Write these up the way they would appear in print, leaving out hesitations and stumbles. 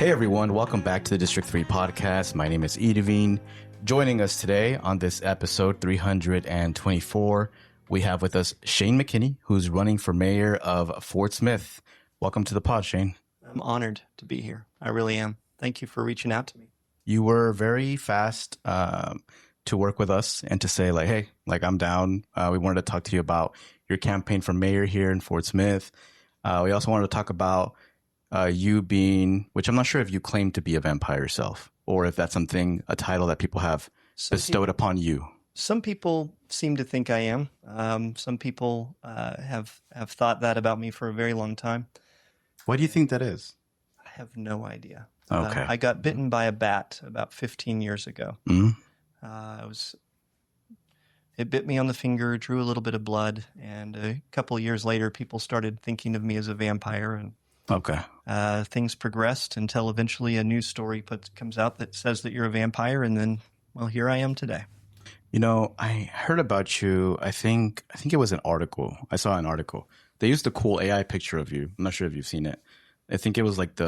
Hey everyone, welcome back to the District 3 podcast. My name is Irvin. Joining us today on this episode 324, we have with us Shayne McKinney, who's running for mayor of Fort Smith. Welcome to the pod, Shayne. I'm honored to be here. I really am. Thank you for reaching out to me. You were very fast to work with us and to say like, hey, like I'm down. We wanted to talk to you about your campaign for mayor here in Fort Smith. We also wanted to talk about you being, which I'm not sure if you claim to be a vampire yourself or if that's something, a title that people have bestowed upon you. Some people seem to think I am. Some people have thought that about me for a very long time. Why do you think that is? I have no idea. Okay. I got bitten by a bat about 15 years ago. Mm-hmm. It bit me on the finger, drew a little bit of blood, and a couple of years later, people started thinking of me as a vampire, and okay. Things progressed until eventually a news story comes out that says that you're a vampire, and then, well, here I am today. You know, I heard about you. I think it was an article. I saw an article. They used a cool AI picture of you. I'm not sure if you've seen it. I think it was like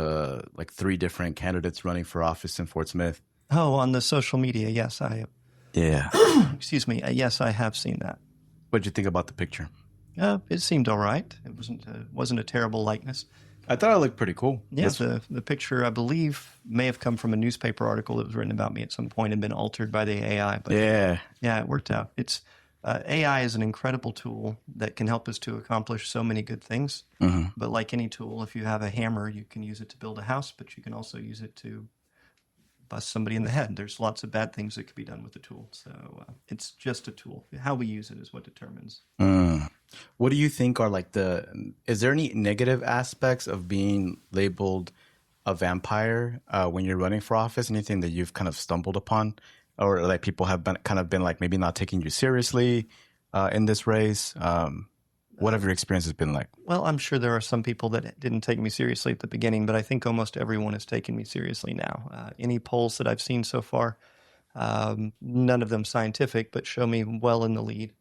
three different candidates running for office in Fort Smith. Oh, on the social media, yes, I have. Yeah. Excuse me. Yes, I have seen that. What'd you think about the picture? It seemed all right. It wasn't a terrible likeness. I thought it looked pretty cool. Yes, the picture, I believe, may have come from a newspaper article that was written about me at some point and been altered by the AI. But yeah, it worked out. It's AI is an incredible tool that can help us to accomplish so many good things. Mm-hmm. But like any tool, if you have a hammer, you can use it to build a house, but you can also use it to bust somebody in the head. There's lots of bad things that could be done with the tool. So it's just a tool. How we use it is what determines. What do you think are is there any negative aspects of being labeled a vampire when you're running for office? Anything that you've kind of stumbled upon or like people have been like maybe not taking you seriously in this race? What have your experiences been like? Well, I'm sure there are some people that didn't take me seriously at the beginning, but I think almost everyone has taken me seriously now. Any polls that I've seen so far, none of them scientific, but show me well in the lead.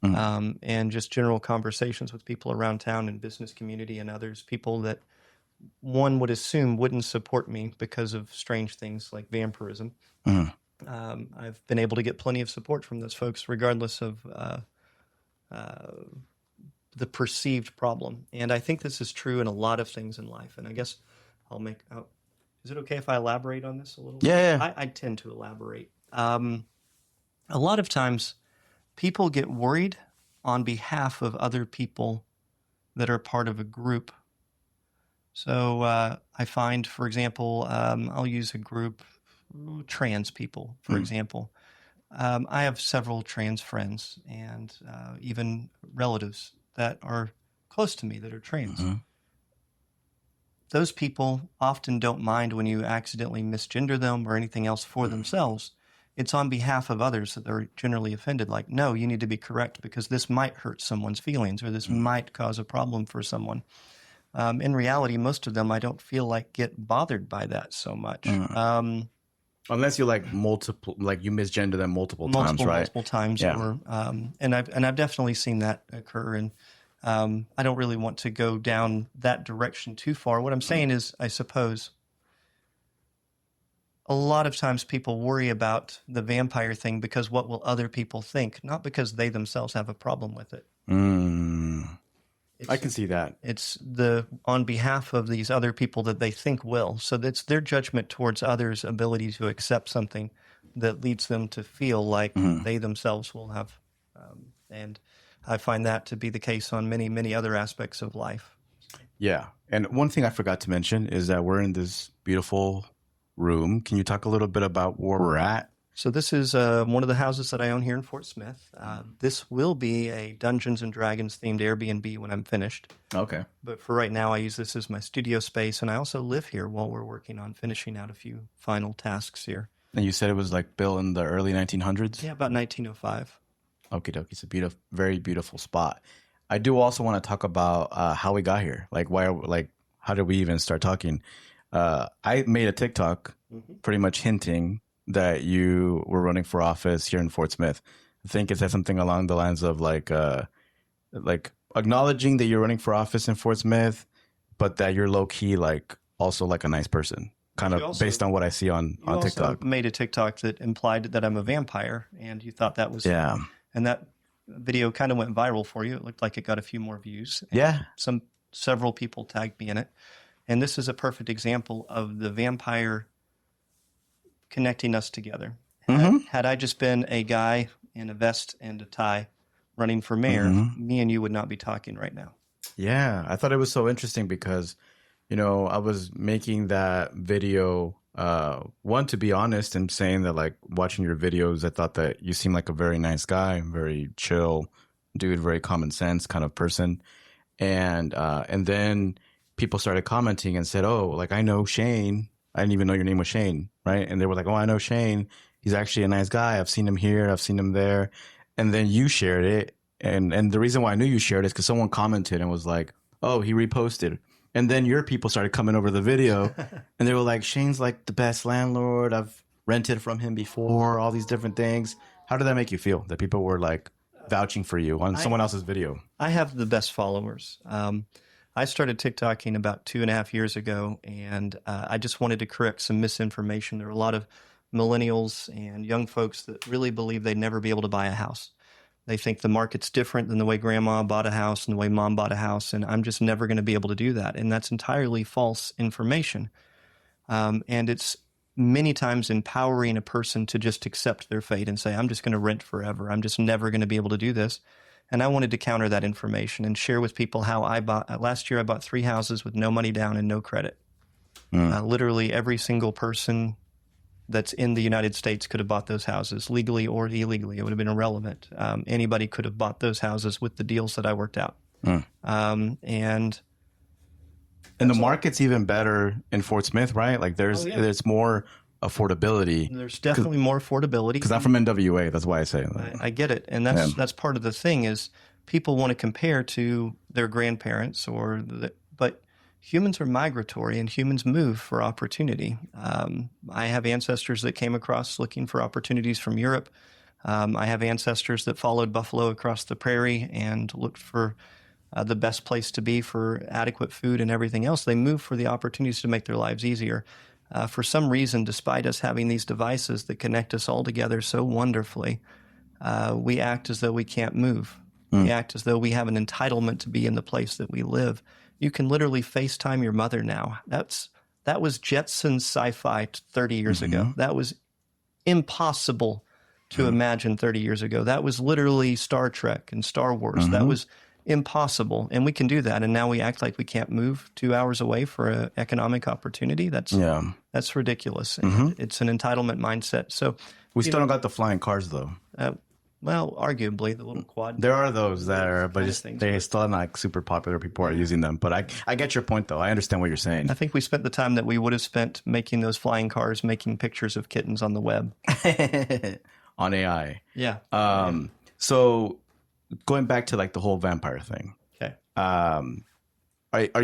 Mm-hmm. And just general conversations with people around town and business community and others, people that one would assume wouldn't support me because of strange things like vampirism. Mm-hmm. I've been able to get plenty of support from those folks, regardless of the perceived problem. And I think this is true in a lot of things in life. And I guess is it okay if I elaborate on this a little? Yeah. I tend to elaborate. A lot of times people get worried on behalf of other people that are part of a group. So I find, for example, I'll use a group, trans people, for example. I have several trans friends and even relatives that are close to me that are trans. Mm-hmm. Those people often don't mind when you accidentally misgender them or anything else for themselves. It's on behalf of others that they're generally offended. Like, no, you need to be correct because this might hurt someone's feelings or this might cause a problem for someone. In reality, most of them I don't feel like get bothered by that so much. Unless you like you misgender them multiple times, right? Multiple times, yeah. Or and I've definitely seen that occur, and I don't really want to go down that direction too far. What I'm saying is, I suppose a lot of times people worry about the vampire thing because what will other people think, not because they themselves have a problem with it. I can see that. It's on behalf of these other people that they think will. So that's their judgment towards others' ability to accept something that leads them to feel like they themselves will have. And I find that to be the case on many, many other aspects of life. Yeah. And one thing I forgot to mention is that we're in this beautiful room. Can you talk a little bit about where we're at? So this is one of the houses that I own here in Fort Smith. This will be a Dungeons and Dragons themed Airbnb when I'm finished. Okay. But for right now, I use this as my studio space, and I also live here while we're working on finishing out a few final tasks here. And you said it was like built in the early 1900s? Yeah, about 1905. Okie dokie. It's a very beautiful spot. I do also want to talk about how we got here. Like, how did we even start talking? I made a TikTok pretty much hinting that you were running for office here in Fort Smith. I think it said something along the lines of like acknowledging that you're running for office in Fort Smith, but that you're low key also a nice person. kind of based on what I see on You also TikTok. made a TikTok that implied that I'm a vampire, and you thought that was Yeah. funny. And that video kind of went viral for you. It looked like it got a few more views. And Yeah. several people tagged me in it. And this is a perfect example of the vampire connecting us together. Had I just been a guy in a vest and a tie running for mayor, me and you would not be talking right now. Yeah. I thought it was so interesting because, you know, I was making that video, one, to be honest, and saying that, like, watching your videos, I thought that you seem like a very nice guy, very chill dude, very common sense kind of person. And then people started commenting and said, "Oh, like, I know Shane. I didn't even know your name was Shane, right?" And they were like, "Oh, I know Shane. He's actually a nice guy. I've seen him here. I've seen him there." And then you shared it, and the reason why I knew you shared it is because someone commented and was like, "Oh, he reposted." And then your people started coming over the video, and they were like, "Shane's like the best landlord. I've rented from him before. All these different things." How did that make you feel that people were like vouching for you on someone else's video? I have the best followers. I started TikToking about 2.5 years ago, and I just wanted to correct some misinformation. There are a lot of millennials and young folks that really believe they'd never be able to buy a house. They think the market's different than the way grandma bought a house and the way mom bought a house, and I'm just never going to be able to do that. And that's entirely false information. And it's many times empowering a person to just accept their fate and say, I'm just going to rent forever. I'm just never going to be able to do this. And I wanted to counter that information and share with people how I bought. Last year, I bought 3 houses with no money down and no credit. Literally every single person that's in the United States could have bought those houses legally or illegally. It would have been irrelevant. Anybody could have bought those houses with the deals that I worked out. And the market's even better in Fort Smith, right? Like there's more affordability. There's definitely more affordability. Because I'm from NWA, that's why I say it. I get it, and that's part of the thing is people want to compare to their grandparents but humans are migratory and humans move for opportunity. I have ancestors that came across looking for opportunities from Europe. I have ancestors that followed buffalo across the prairie and looked for the best place to be for adequate food and everything else. They move for the opportunities to make their lives easier. For some reason, despite us having these devices that connect us all together so wonderfully, we act as though we can't move. We act as though we have an entitlement to be in the place that we live. You can literally FaceTime your mother now. That was Jetsons sci-fi 30 years ago. That was impossible to imagine 30 years ago. That was literally Star Trek and Star Wars. That was impossible, and we can do that. And now we act like we can't move 2 hours away for an economic opportunity. That's ridiculous. And it's an entitlement mindset. So we still don't got the flying cars, though. Well, arguably the little quad. There are those that are, but they're still not like super popular. People are using them. But I get your point, though. I understand what you're saying. I think we spent the time that we would have spent making those flying cars, making pictures of kittens on the web. On AI. Yeah. So going back to like the whole vampire thing. Okay.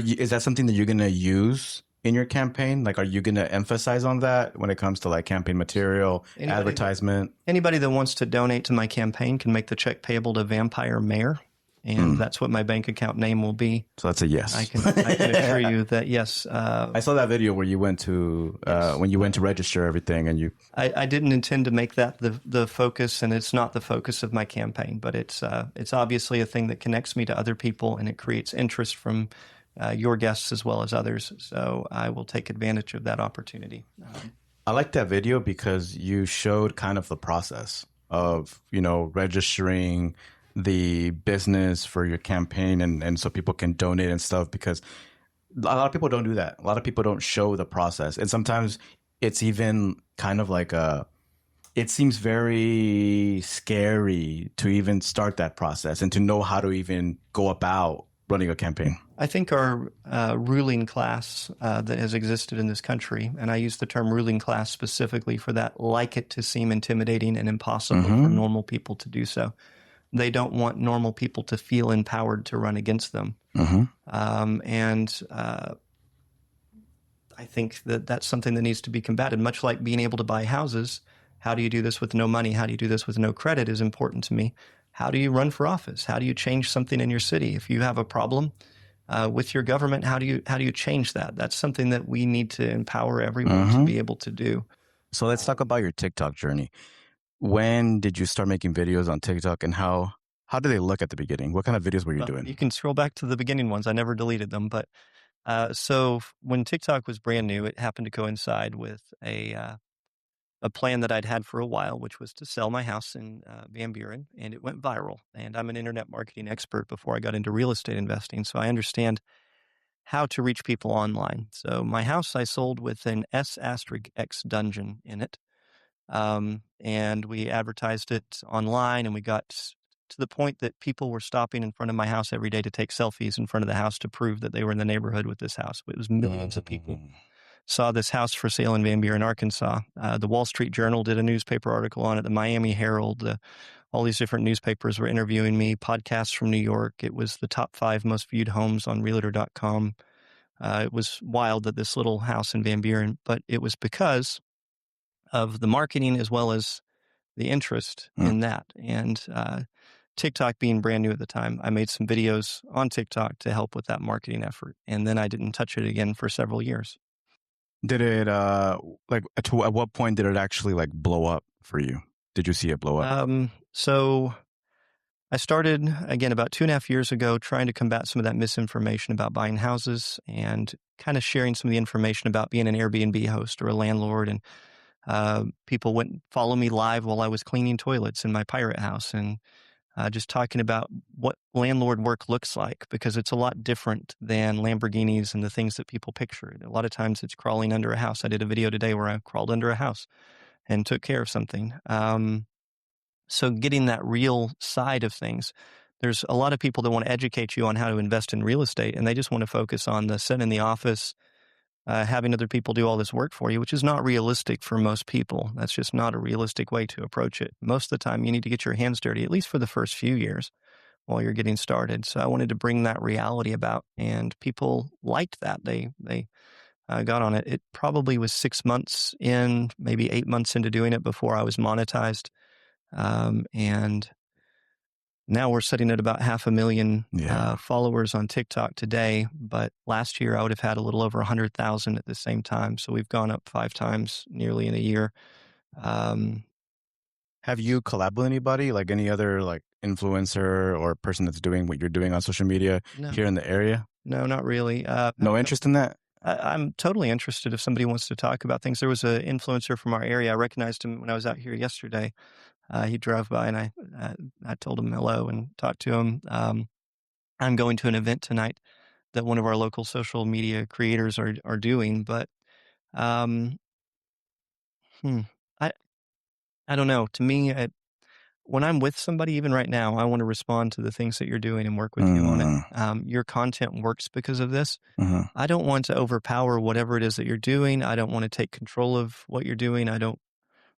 Is that something that you're gonna use in your campaign? Like, are you gonna emphasize on that when it comes to like campaign material, advertisement? Anybody that wants to donate to my campaign can make the check payable to Vampire Mayor, and that's what my bank account name will be. So that's a yes. I can assure you that yes. I saw that video where you went to when you went to register everything, and you. I didn't intend to make that the focus, and it's not the focus of my campaign, but it's obviously a thing that connects me to other people, and it creates interest from your guests as well as others. So I will take advantage of that opportunity. I like that video because you showed kind of the process of, you know, registering the business for your campaign and so people can donate and stuff, because a lot of people don't do that. A lot of people don't show the process. And sometimes it's even kind of like it seems very scary to even start that process and to know how to even go about running a campaign. I think our ruling class that has existed in this country, and I use the term ruling class specifically for that, like it to seem intimidating and impossible for normal people to do so. They don't want normal people to feel empowered to run against them. And I think that that's something that needs to be combated, much like being able to buy houses. How do you do this with no money? How do you do this with no credit is important to me. How do you run for office? How do you change something in your city? If you have a problem, with your government, how do you change that? That's something that we need to empower everyone to Mm-hmm. be able to do. So let's talk about your TikTok journey. When did you start making videos on TikTok, and how did they look at the beginning? What kind of videos were you Well, doing? you can scroll back to the beginning ones. I never deleted them, but when TikTok was brand new, it happened to coincide with a plan that I'd had for a while, which was to sell my house in Van Buren, and it went viral. And I'm an internet marketing expert before I got into real estate investing, so I understand how to reach people online. So my house I sold with an S*X dungeon in it. And we advertised it online, and we got to the point that people were stopping in front of my house every day to take selfies in front of the house to prove that they were in the neighborhood with this house. It was millions of people saw this house for sale in Van Buren, Arkansas. The Wall Street Journal did a newspaper article on it. The Miami Herald, all these different newspapers were interviewing me. Podcasts from New York. It was the top 5 most viewed homes on Realtor.com. It was wild that this little house in Van Buren, but it was because of the marketing as well as the interest Mm. in that. And TikTok being brand new at the time, I made some videos on TikTok to help with that marketing effort. And then I didn't touch it again for several years. Did it like at what point did it actually like blow up for you? Did you see it blow up? So I started again about 2.5 years ago trying to combat some of that misinformation about buying houses and kind of sharing some of the information about being an Airbnb host or a landlord. And people went follow me live while I was cleaning toilets in my pirate house and just talking about what landlord work looks like, because it's a lot different than Lamborghinis and the things that people picture. A lot of times it's crawling under a house. I did a video today where I crawled under a house and took care of something. So getting that real side of things, there's a lot of people that want to educate you on how to invest in real estate, and they just want to focus on the sitting in the office, having other people do all this work for you, which is not realistic for most people. That's just not a realistic way to approach it. Most of the time, you need to get your hands dirty, at least for the first few years while you're getting started. So I wanted to bring that reality about, and people liked that. They got on it. It probably was 6 months in, maybe 8 months into doing it before I was monetized. And now we're sitting at about 500,000 Yeah. followers on TikTok today. But last year I would have had a little over 100,000 at the same time. So we've gone up 5 times nearly in a year. Um, Have you collabed with anybody, like any other like influencer or person that's doing what you're doing on social media no, here in the area? no, not really. No interest in that? I'm totally interested if somebody wants to talk about things. There was an influencer from our area. I recognized him when I was out here yesterday. He drove by, and I told him hello and talked to him. I'm going to an event tonight that one of our local social media creators are doing, but um, hmm, I I don't know. To me, when I'm with somebody, even right now, I want to respond to the things that you're doing and work with you on it. Mm, Your content works because of this. mm-hmm, I don't want to overpower whatever it is that you're doing. I don't want to take control of what you're doing. I don't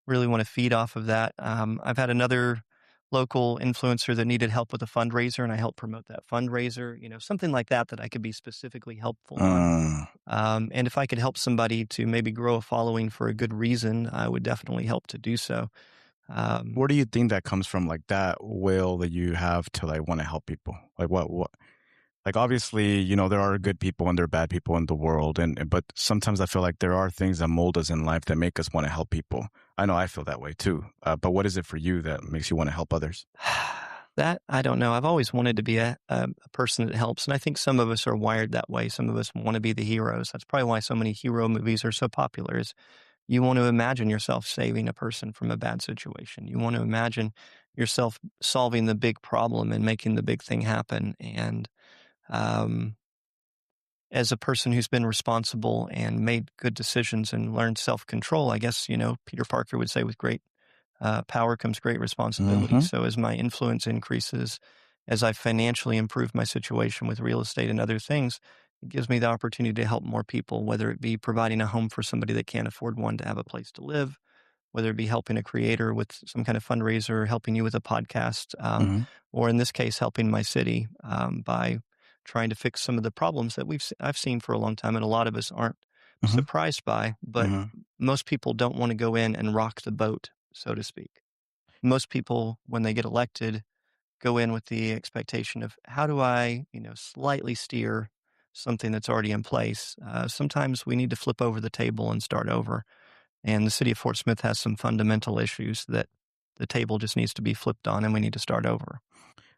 really want to feed off of that. I've had another local influencer that needed help with a fundraiser, and I helped promote that fundraiser. Something like that I could be specifically helpful on. mm. And if I could help somebody to maybe grow a following for a good reason, I would definitely help to do so. Where do you think that comes from? Like that will that you have to like want to help people? Like what? Like obviously, there are good people and there are bad people in the world, but sometimes I feel like there are things that mold us in life that make us want to help people. I know I feel that way too. But what is it for you that makes you want to help others? That I don't know. I've always wanted to be a person that helps, and I think some of us are wired that way. Some of us want to be the heroes. That's probably why so many hero movies are so popular. Is you want to imagine yourself saving a person from a bad situation. You want to imagine yourself solving the big problem and making the big thing happen. And um, as a person who's been responsible and made good decisions and learned self-control, I guess, Peter Parker would say with great power comes great responsibility. Mm-hmm. So as my influence increases, as I financially improve my situation with real estate and other things, it gives me the opportunity to help more people, whether it be providing a home for somebody that can't afford one to have a place to live, whether it be helping a creator with some kind of fundraiser, helping you with a podcast, Mm-hmm. or in this case, helping my city by trying to fix some of the problems that I've seen for a long time, and a lot of us aren't Mm-hmm. surprised by. But Mm-hmm. most people don't want to go in and rock the boat, so to speak. Most people, when they get elected, go in with the expectation of how do I, slightly steer something that's already in place. Sometimes we need to flip over the table and start over. And the city of Fort Smith has some fundamental issues that the table just needs to be flipped on, and we need to start over.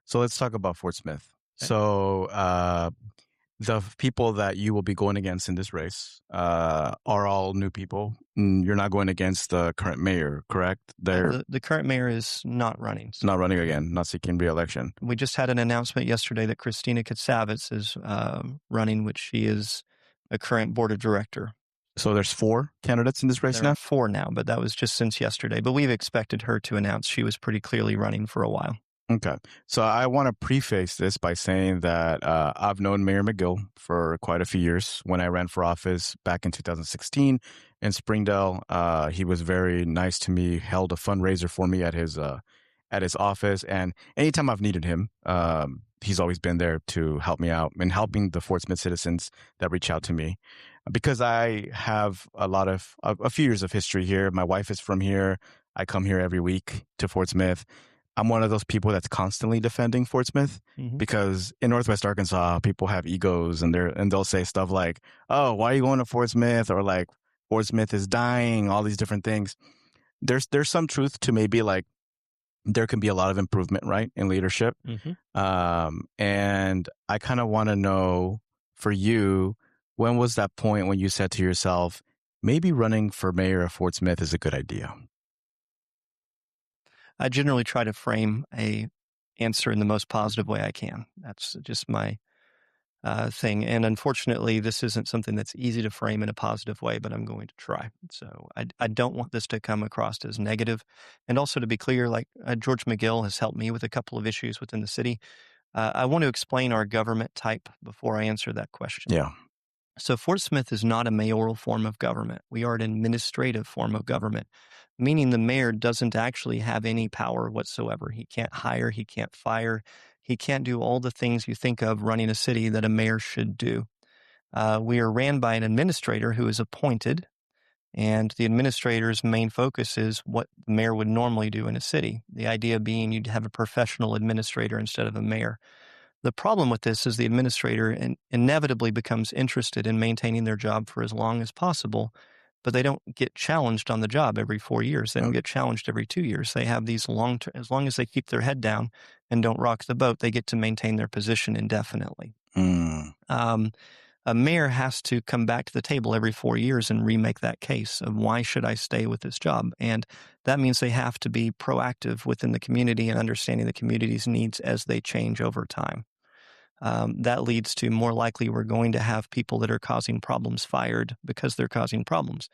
So let's talk about Fort Smith. Okay. So the people that you will be going against in this race are all new people. You're not going against the current mayor, correct? They're The current mayor is not running. not running again, not seeking re-election. We just had an announcement yesterday that Christina Katsavitz is running, which she is a current board of director. So there's 4 candidates in this race There now? are 4 now, but that was just since yesterday. But we've expected her to announce she was pretty clearly running for a while. Okay. So I want to preface this by saying that I've known Mayor McGill for quite a few years. When I ran for office back in 2016 in Springdale, he was very nice to me, held a fundraiser for me at his office. And anytime I've needed him, he's always been there to help me out and helping the Fort Smith citizens that reach out to me. Because I have a few years of history here. My wife is from here. I come here every week to Fort Smith. I'm one of those people that's constantly defending Fort Smith because in Northwest Arkansas, people have egos and they'll say stuff like, "Oh, why are you going to Fort Smith?" or like, "Fort Smith is dying," all these different things. There's some truth to maybe like there can be a lot of improvement, right, in leadership. And I kind of want to know for you, when was that point when you said to yourself, maybe running for mayor of Fort Smith is a good idea? I generally try to frame a answer in the most positive way I can. That's just my thing. And unfortunately, this isn't something that's easy to frame in a positive way, but I'm going to try. So I don't want this to come across as negative. And also to be clear, like George McGill has helped me with a couple of issues within the city. I want to explain our government type before I answer that question. Yeah. So Fort Smith is not a mayoral form of government. We are an administrative form of government, meaning the mayor doesn't actually have any power whatsoever. He can't hire, he can't fire, he can't do all the things you think of running a city that a mayor should do. We are ran by an administrator who is appointed, and the administrator's main focus is what the mayor would normally do in a city. The idea being you'd have a professional administrator instead of a mayor. The problem with this is the administrator inevitably becomes interested in maintaining their job for as long as possible, but they don't get challenged on the job every 4 years. They don't get challenged every 2 years. They have these as long as they keep their head down and don't rock the boat, they get to maintain their position indefinitely. A mayor has to come back to the table every 4 years and remake that case of why should I stay with this job? And that means they have to be proactive within the community and understanding the community's needs as they change over time. That leads to more likely we're going to have people that are causing problems fired because they're causing problems.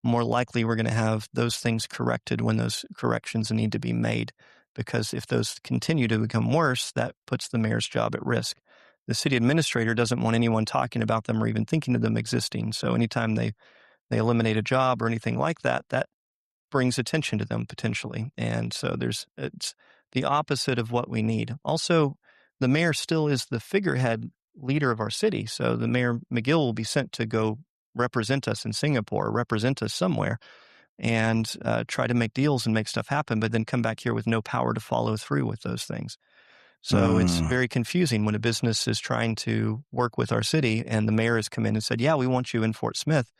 More likely we're going to have those things corrected when those corrections need to be made, because if those continue to become worse, that puts the mayor's job at risk. The city administrator doesn't want anyone talking about them or even thinking of them existing. So anytime they eliminate a job or anything like that, that brings attention to them potentially. And so it's the opposite of what we need. Also, the mayor still is the figurehead leader of our city. So the mayor McGill will be sent to go represent us in Singapore, represent us somewhere, and try to make deals and make stuff happen, but then come back here with no power to follow through with those things. So it's very confusing when a business is trying to work with our city and the mayor has come in and said, "Yeah, we want you in Fort Smith."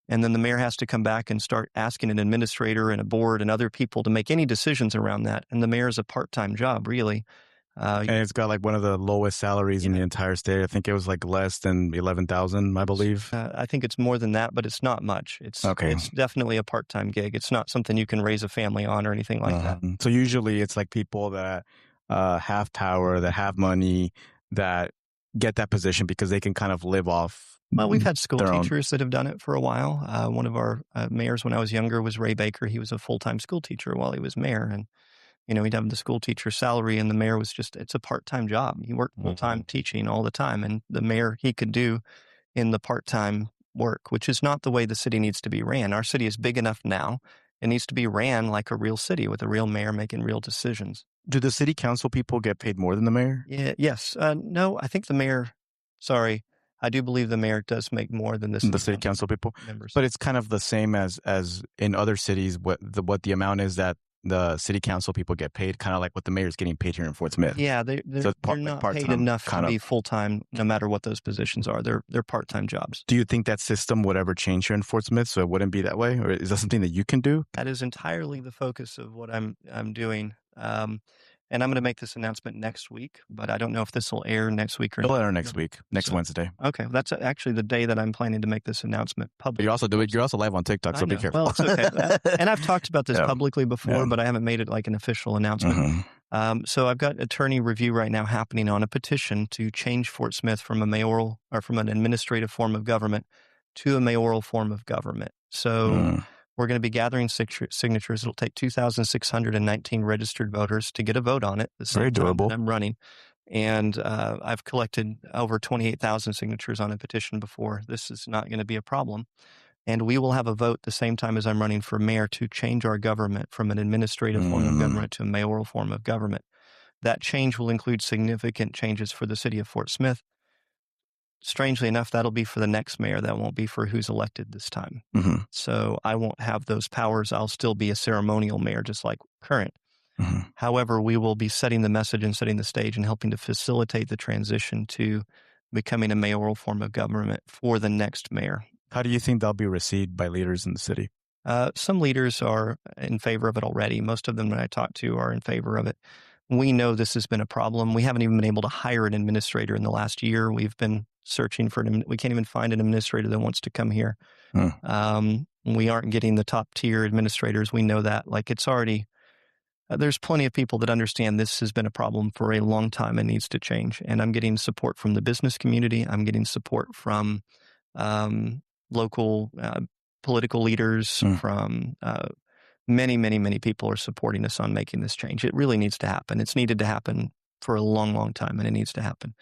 And then the mayor has to come back and start asking an administrator and a board and other people to make any decisions around that. And the mayor is a part-time job, really. And it's got like one of the lowest salaries in the entire state. I think it was like less than 11,000, I believe. I think it's more than that, but it's not much. It's definitely a part-time gig. It's not something you can raise a family on or anything like that. So usually it's like people that have power, that have money, that get that position because they can kind of live off. Well, we've had school teachers that have done it for a while. One of our mayors when I was younger was Ray Baker. He was a full-time school teacher while he was mayor, and he'd have the school teacher salary, and the mayor was it's a part-time job. He worked full-time teaching all the time, and the mayor, he could do in the part-time work, which is not the way the city needs to be ran. Our city is big enough now. It needs to be ran like a real city with a real mayor making real decisions. Do the city council people get paid more than the mayor? Yes. No, I think the mayor, I do believe the mayor does make more than the city council people members. But it's kind of the same as in other cities, what the amount is that the city council people get paid, kind of like what the mayor's getting paid here in Fort Smith. Yeah, they're So it's they're like not paid part-time, enough to kind of. be full time, no matter what those positions are. They're part time jobs. Do you think that system would ever change here in Fort Smith, so it wouldn't be that way, or is that something that you can do? That is entirely the focus of what I'm doing. And I'm going to make this announcement next week, but I don't know if this will air next week or It'll not. air next week, next So- Wednesday. Okay, that's actually the day that I'm planning to make this announcement But public. you're also doing. You're also live on TikTok, I so be know. careful. Well, it's okay. And I've talked about this Yeah. publicly before, Yeah. but I haven't made it like an official announcement. Mhm. So I've got attorney review right now happening on a petition to change Fort Smith from a mayoral or from an administrative form of government to a mayoral form of government. So Mm. we're going to be gathering signatures. It'll take 2,619 registered voters to get a vote on it. The same Very time doable. that I'm running. And I've collected over 28,000 signatures on a petition before. This is not going to be a problem. And we will have a vote the same time as I'm running for mayor to change our government from an administrative form of government to a mayoral form of government. That change will include significant changes for the city of Fort Smith. Strangely enough, that'll be for the next mayor. That won't be for who's elected this time. Mhm. So I won't have those powers. I'll still be a ceremonial mayor, just like current. Mhm. However, we will be setting the message and setting the stage and helping to facilitate the transition to becoming a mayoral form of government for the next mayor. How do you think they'll be received by leaders in the city? Some leaders are in favor of it already. Most of them that I talk to are in favor of it. We know this has been a problem. We haven't even been able to hire an administrator in the last year. We've been searching for we can't even find an administrator that wants to come here. We aren't getting the top tier administrators. We know that. Like it's already, there's plenty of people that understand this has been a problem for a long time and needs to change. And I'm getting support from the business community. I'm getting support from local political leaders, from many people are supporting us on making this change. It really needs to happen. It's needed to happen for a long time, and it needs to happen.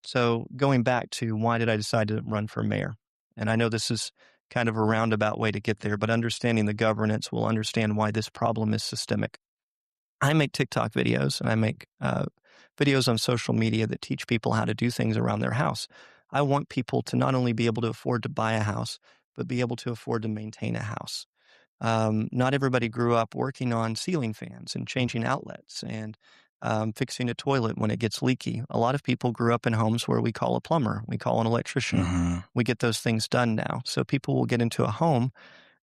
So going back to why did I decide to run for mayor? And I know this is kind of a roundabout way to get there, but understanding the governance will understand why this problem is systemic. I make TikTok videos and I make videos on social media that teach people how to do things around their house. I want people to not only be able to afford to buy a house, but be able to afford to maintain a house. Not everybody grew up working on ceiling fans and changing outlets and fixing a toilet when it gets leaky. A lot of people grew up in homes where we call a plumber, we call an electrician. We get those things done now. So people will get into a home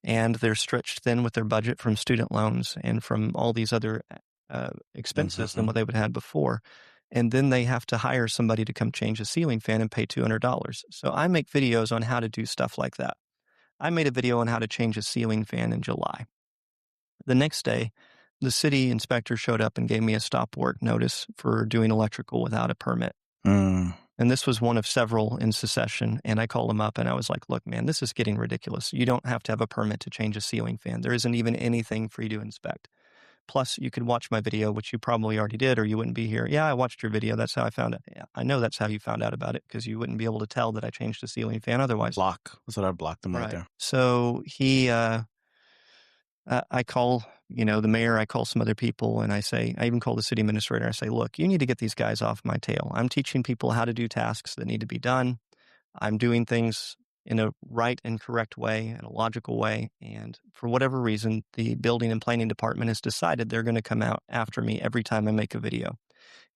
and they're stretched thin with their budget from student loans and from all these other expenses than what they would have had before. And then they have to hire somebody to come change a ceiling fan and pay $200. So I make videos on how to do stuff like that. I made a video on how to change a ceiling fan in July. The next day, the city inspector showed up and gave me a stop work notice for doing electrical without a permit. And this was one of several in succession. And I called him up and I was like, look, man, this is getting ridiculous. You don't have to have a permit to change a ceiling fan. There isn't even anything for you to inspect. Plus, you could watch my video, which you probably already did, or you wouldn't be here. Yeah, I watched your video. That's how I found it. Yeah, I know that's how you found out about it because you wouldn't be able to tell that I changed the ceiling fan otherwise. Block. That's what I blocked them right there. So I call, the mayor, I call some other people and I even call the city administrator. I say, look, you need to get these guys off my tail. I'm teaching people how to do tasks that need to be done. I'm doing things in a right and correct way and a logical way. And for whatever reason, the building and planning department has decided they're going to come out after me every time I make a video.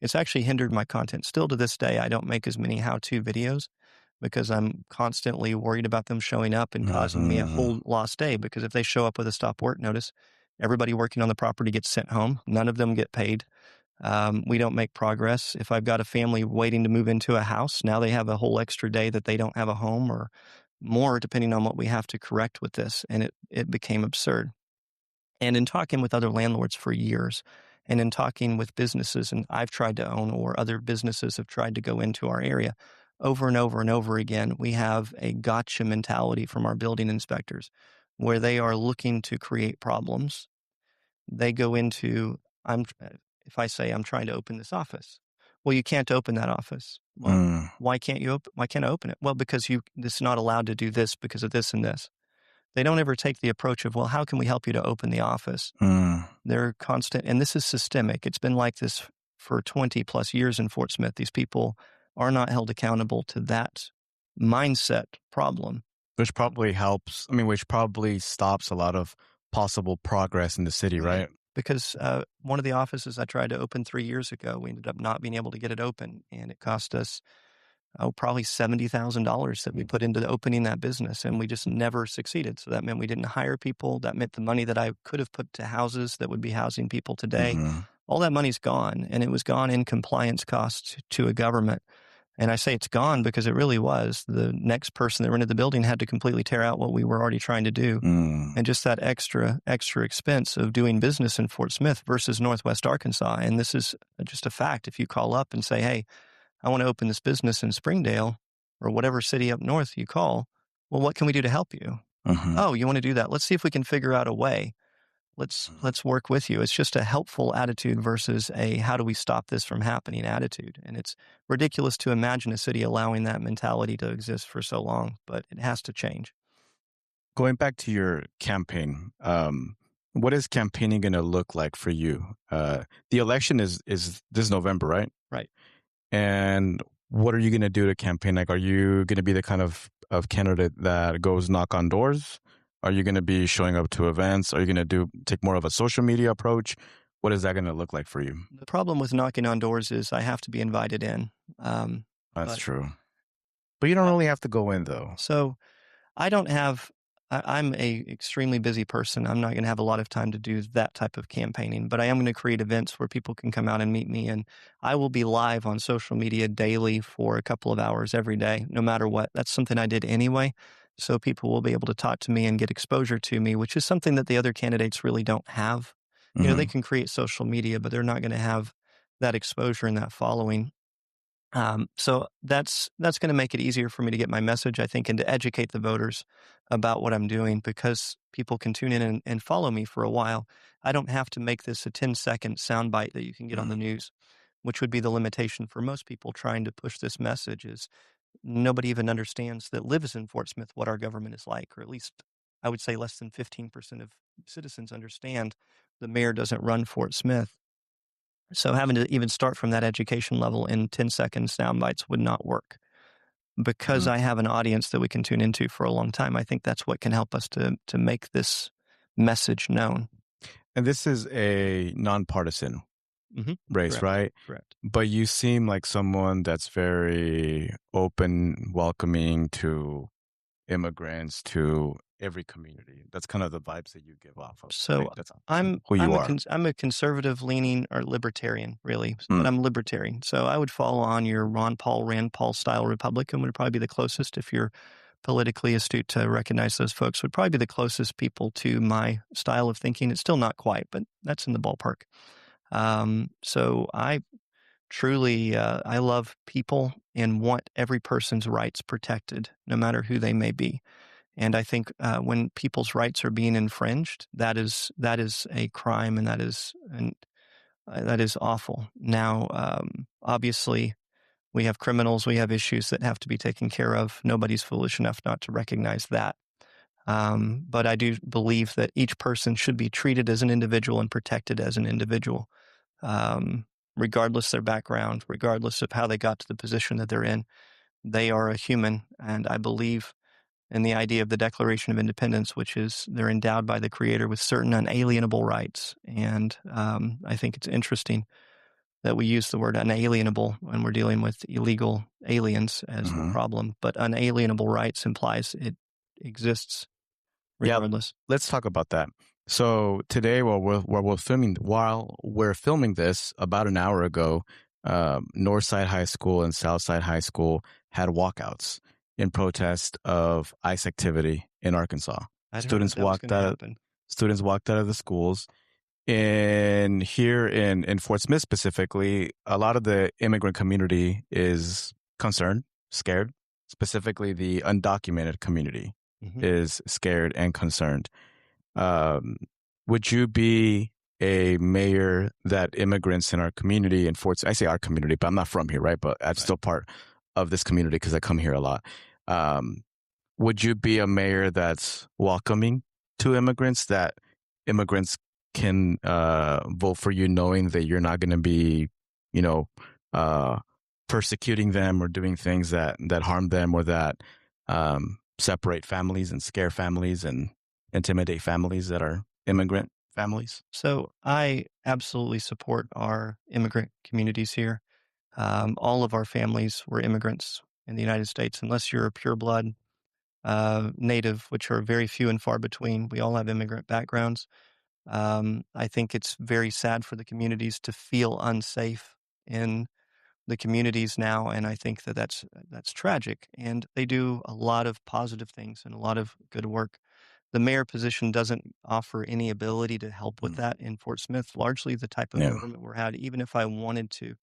It's actually hindered my content. Still to this day, I don't make as many how-to videos because I'm constantly worried about them showing up and causing me a whole lost day. Because if they show up with a stop work notice, everybody working on the property gets sent home. None of them get paid. We don't make progress. If I've got a family waiting to move into a house, now they have a whole extra day that they don't have a home or more, depending on what we have to correct with this. And it became absurd. And in talking with other landlords for years and in talking with businesses, and I've tried to own or other businesses have tried to go into our area over and over and over again, we have a gotcha mentality from our building inspectors where they are looking to create problems. They go into, if I say I'm trying to open this office, well, you can't open that office. Well, why can't I open it? Well, because it's not allowed to do this because of this and this. They don't ever take the approach of, well, how can we help you to open the office? They're constant, and this is systemic. It's been like this for 20 plus years in Fort Smith. These people are not held accountable to that mindset problem. Which probably helps. Which probably stops a lot of possible progress in the city, right? Because one of the offices I tried to open 3 years ago, we ended up not being able to get it open, and it cost us probably $70,000 that we put into opening that business, and we just never succeeded. So that meant we didn't hire people. That meant the money that I could have put to houses that would be housing people today, Mm-hmm. all that money's gone, and it was gone in compliance costs to a government. And I say it's gone because it really was. The next person that rented the building had to completely tear out what we were already trying to do. Mm. And just that extra expense of doing business in Fort Smith versus Northwest Arkansas. And this is just a fact. If you call up and say, hey, I want to open this business in Springdale or whatever city up north you call, well, what can we do to help you? Mm-hmm. Oh, you want to do that? Let's see if we can figure out a way. Let's work with you. It's just a helpful attitude versus a how do we stop this from happening attitude. And it's ridiculous to imagine a city allowing that mentality to exist for so long, but it has to change. Going back to your campaign, what is campaigning going to look like for you? The election is this November, right? Right. And what are you going to do to campaign? Like, are you going to be the kind of candidate that goes knock on doors? Are you going to be showing up to events? Are you going to take more of a social media approach? What is that going to look like for you? The problem with knocking on doors is I have to be invited in. That's true. But you don't really have to go in, though. So I don't have, I'm a extremely busy person. I'm not going to have a lot of time to do that type of campaigning, but I am going to create events where people can come out and meet me. And I will be live on social media daily for a couple of hours every day, no matter what. That's something I did anyway. So people will be able to talk to me and get exposure to me, which is something that the other candidates really don't have. Mm-hmm. You know, they can create social media, but they're not going to have that exposure and that following. So that's going to make it easier for me to get my message, I think, and to educate the voters about what I'm doing because people can tune in and follow me for a while. I don't have to make this a 10-second soundbite that you can get on the news, which would be the limitation for most people trying to push this message is nobody even understands that lives in Fort Smith what our government is like, or at least I would say less than 15% of citizens understand the mayor doesn't run Fort Smith. So having to even start from that education level in 10-second sound bites would not work. Because I have an audience that we can tune into for a long time, I think that's what can help us to make this message known. And this is a nonpartisan race, Correct. right? Correct. But you seem like someone that's very open, welcoming to immigrants, to every community. That's kind of the vibes that you give off of. So right? That's I'm who you are. I'm a conservative leaning or libertarian, really, but I'm libertarian. So I would fall on your Rand Paul style Republican would probably be the closest. If you're politically astute to recognize those folks, would probably be the closest people to my style of thinking. It's still not quite, but that's in the ballpark. So I truly, I love people and want every person's rights protected, no matter who they may be. And I think when people's rights are being infringed, that is a crime, and that is awful. Now, obviously, we have criminals, we have issues that have to be taken care of. Nobody's foolish enough not to recognize that. But I do believe that each person should be treated as an individual and protected as an individual, regardless of their background, regardless of how they got to the position that they're in. They are a human, and I believe in the idea of the Declaration of Independence, which is they're endowed by the Creator with certain unalienable rights. And I think it's interesting that we use the word unalienable when we're dealing with illegal aliens as the problem, but unalienable rights implies it exists regardless. Yeah, let's talk about that. So today, while we're filming this, about an hour ago, Northside High School and Southside High School had walkouts in protest of ICE activity in Arkansas. Students walked out of the schools. And here in Fort Smith specifically, a lot of the immigrant community is concerned, scared. Specifically, the undocumented community is scared and concerned. Would you be a mayor that immigrants in our community in Fort Smith, I say our community, but I'm not from here, right? But I'm still part of this community because I come here a lot. Would you be a mayor that's welcoming to immigrants, that immigrants can vote for you knowing that you're not going to be, persecuting them or doing things that harm them or that separate families and scare families and intimidate families that are immigrant families? So I absolutely support our immigrant communities here. All of our families were immigrants in the United States, unless you're a pureblood native, which are very few and far between. We all have immigrant backgrounds. I think it's very sad for the communities to feel unsafe in the communities now, and I think that that's tragic. And they do a lot of positive things and a lot of good work. The mayor position doesn't offer any ability to help with Mm. that in Fort Smith. Largely, the type of Yeah. government we're had, even if I wanted to,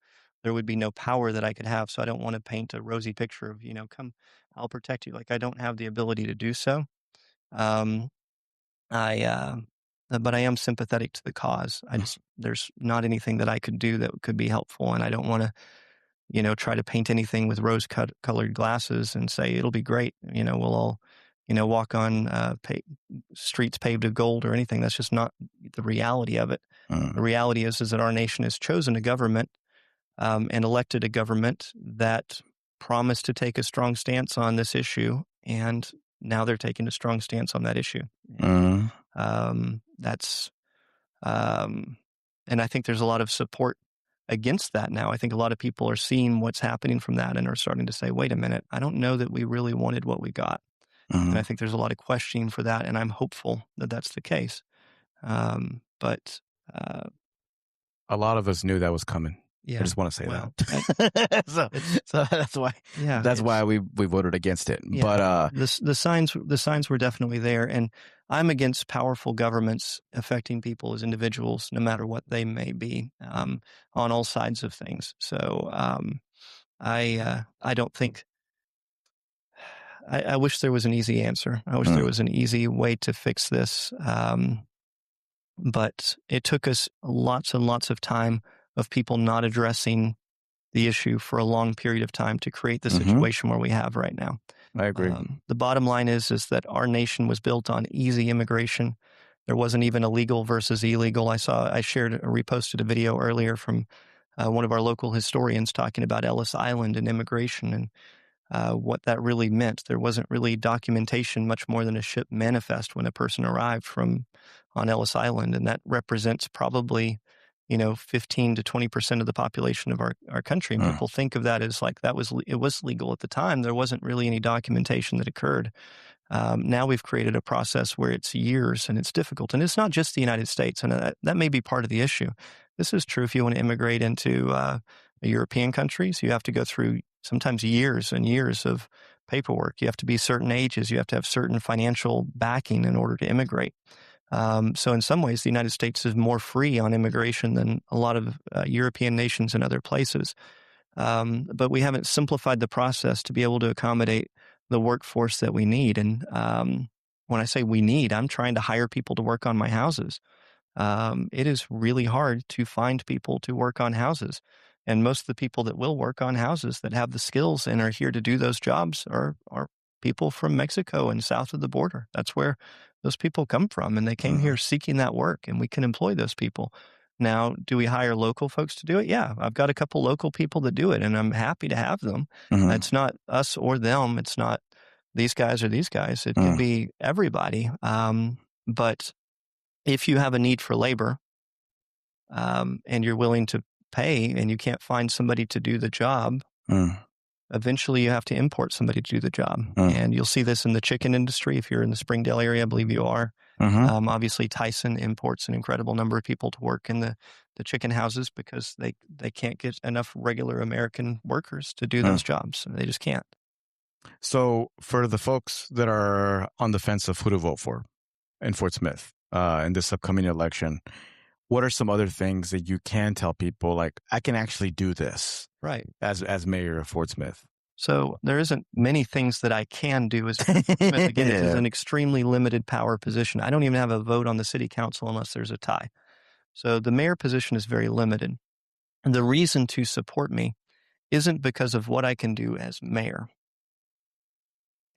there would be no power that I could have. So I don't want to paint a rosy picture of, come, I'll protect you. Like I don't have the ability to do so. Um, I, but I am sympathetic to the cause. There's not anything that I could do that could be helpful, and I don't want to, try to paint anything with rose-colored glasses and say it'll be great. We'll all, walk on streets paved with gold or anything. That's just not the reality of it. Mm. The reality is that our nation has chosen a government and elected a government that promised to take a strong stance on this issue, and now they're taking a strong stance on that issue. And Mm. that's and I think there's a lot of support against that now. I think a lot of people are seeing what's happening from that and are starting to say, wait a minute, I don't know that we really wanted what we got. And I Mm. think there's a lot of questioning for that, and I'm hopeful that that's the case. But A lot of us knew that was coming. I yeah, just want to say well, that. So, it's so that's why yeah, that's it's why we voted against it. yeah. But The signs were definitely there, and I'm against powerful governments affecting people as individuals, no matter what they may be, on all sides of things. So I don't think I wish there was an easy answer. I wish there mm, was an easy way to fix this. But it took us lots and lots of time of people not addressing the issue for a long period of time to create the hmm, situation where we have right now. I agree. The bottom line is that our nation was built on easy immigration. There wasn't even a legal versus illegal. I reposted a video earlier from one of our local historians talking about Ellis Island and immigration and what that really meant. There wasn't really documentation, much more than a ship manifest when a person arrived from on Ellis Island, and that represents probably 15 to 20% of the population of our country. And Mm. people think of that as like it was legal at the time. There wasn't really any documentation that occurred. Now we've created a process where it's years and it's difficult. And it's not just the United States. And that may be part of the issue. This is true if you want to immigrate into European countries. You have to go through sometimes years and years of paperwork. You have to be certain ages. You have to have certain financial backing in order to immigrate. So in some ways, the United States is more free on immigration than a lot of European nations and other places. But we haven't simplified the process to be able to accommodate the workforce that we need. And when I say we need, I'm trying to hire people to work on my houses. It is really hard to find people to work on houses. And most of the people that will work on houses that have the skills and are here to do those jobs are people from Mexico and south of the border. That's where those people come from. And they came Mm. here seeking that work, and we can employ those people. Now, do we hire local folks to do it? Yeah, I've got a couple local people that do it, and I'm happy to have them. Mm. It's not us or them. It's not these guys or these guys. It could Mm. be everybody. But if you have a need for labor, and you're willing to pay and you can't find somebody to do the job, Mm. eventually you have to import somebody to do the job. Mm. And you'll see this in the chicken industry. If you're in the Springdale area, I believe you are. Mhm. Obviously, Tyson imports an incredible number of people to work in the chicken houses because they can't get enough regular American workers to do Mm. those jobs. They just can't. So for the folks that are on the fence of who to vote for in Fort Smith in this upcoming election, what are some other things that you can tell people, like, I can actually do this Right. as mayor of Fort Smith? So there isn't many things that I can do as Smith. Again, it is an extremely limited power position. I don't even have a vote on the city council unless there's a tie. So the mayor position is very limited. And the reason to support me isn't because of what I can do as mayor.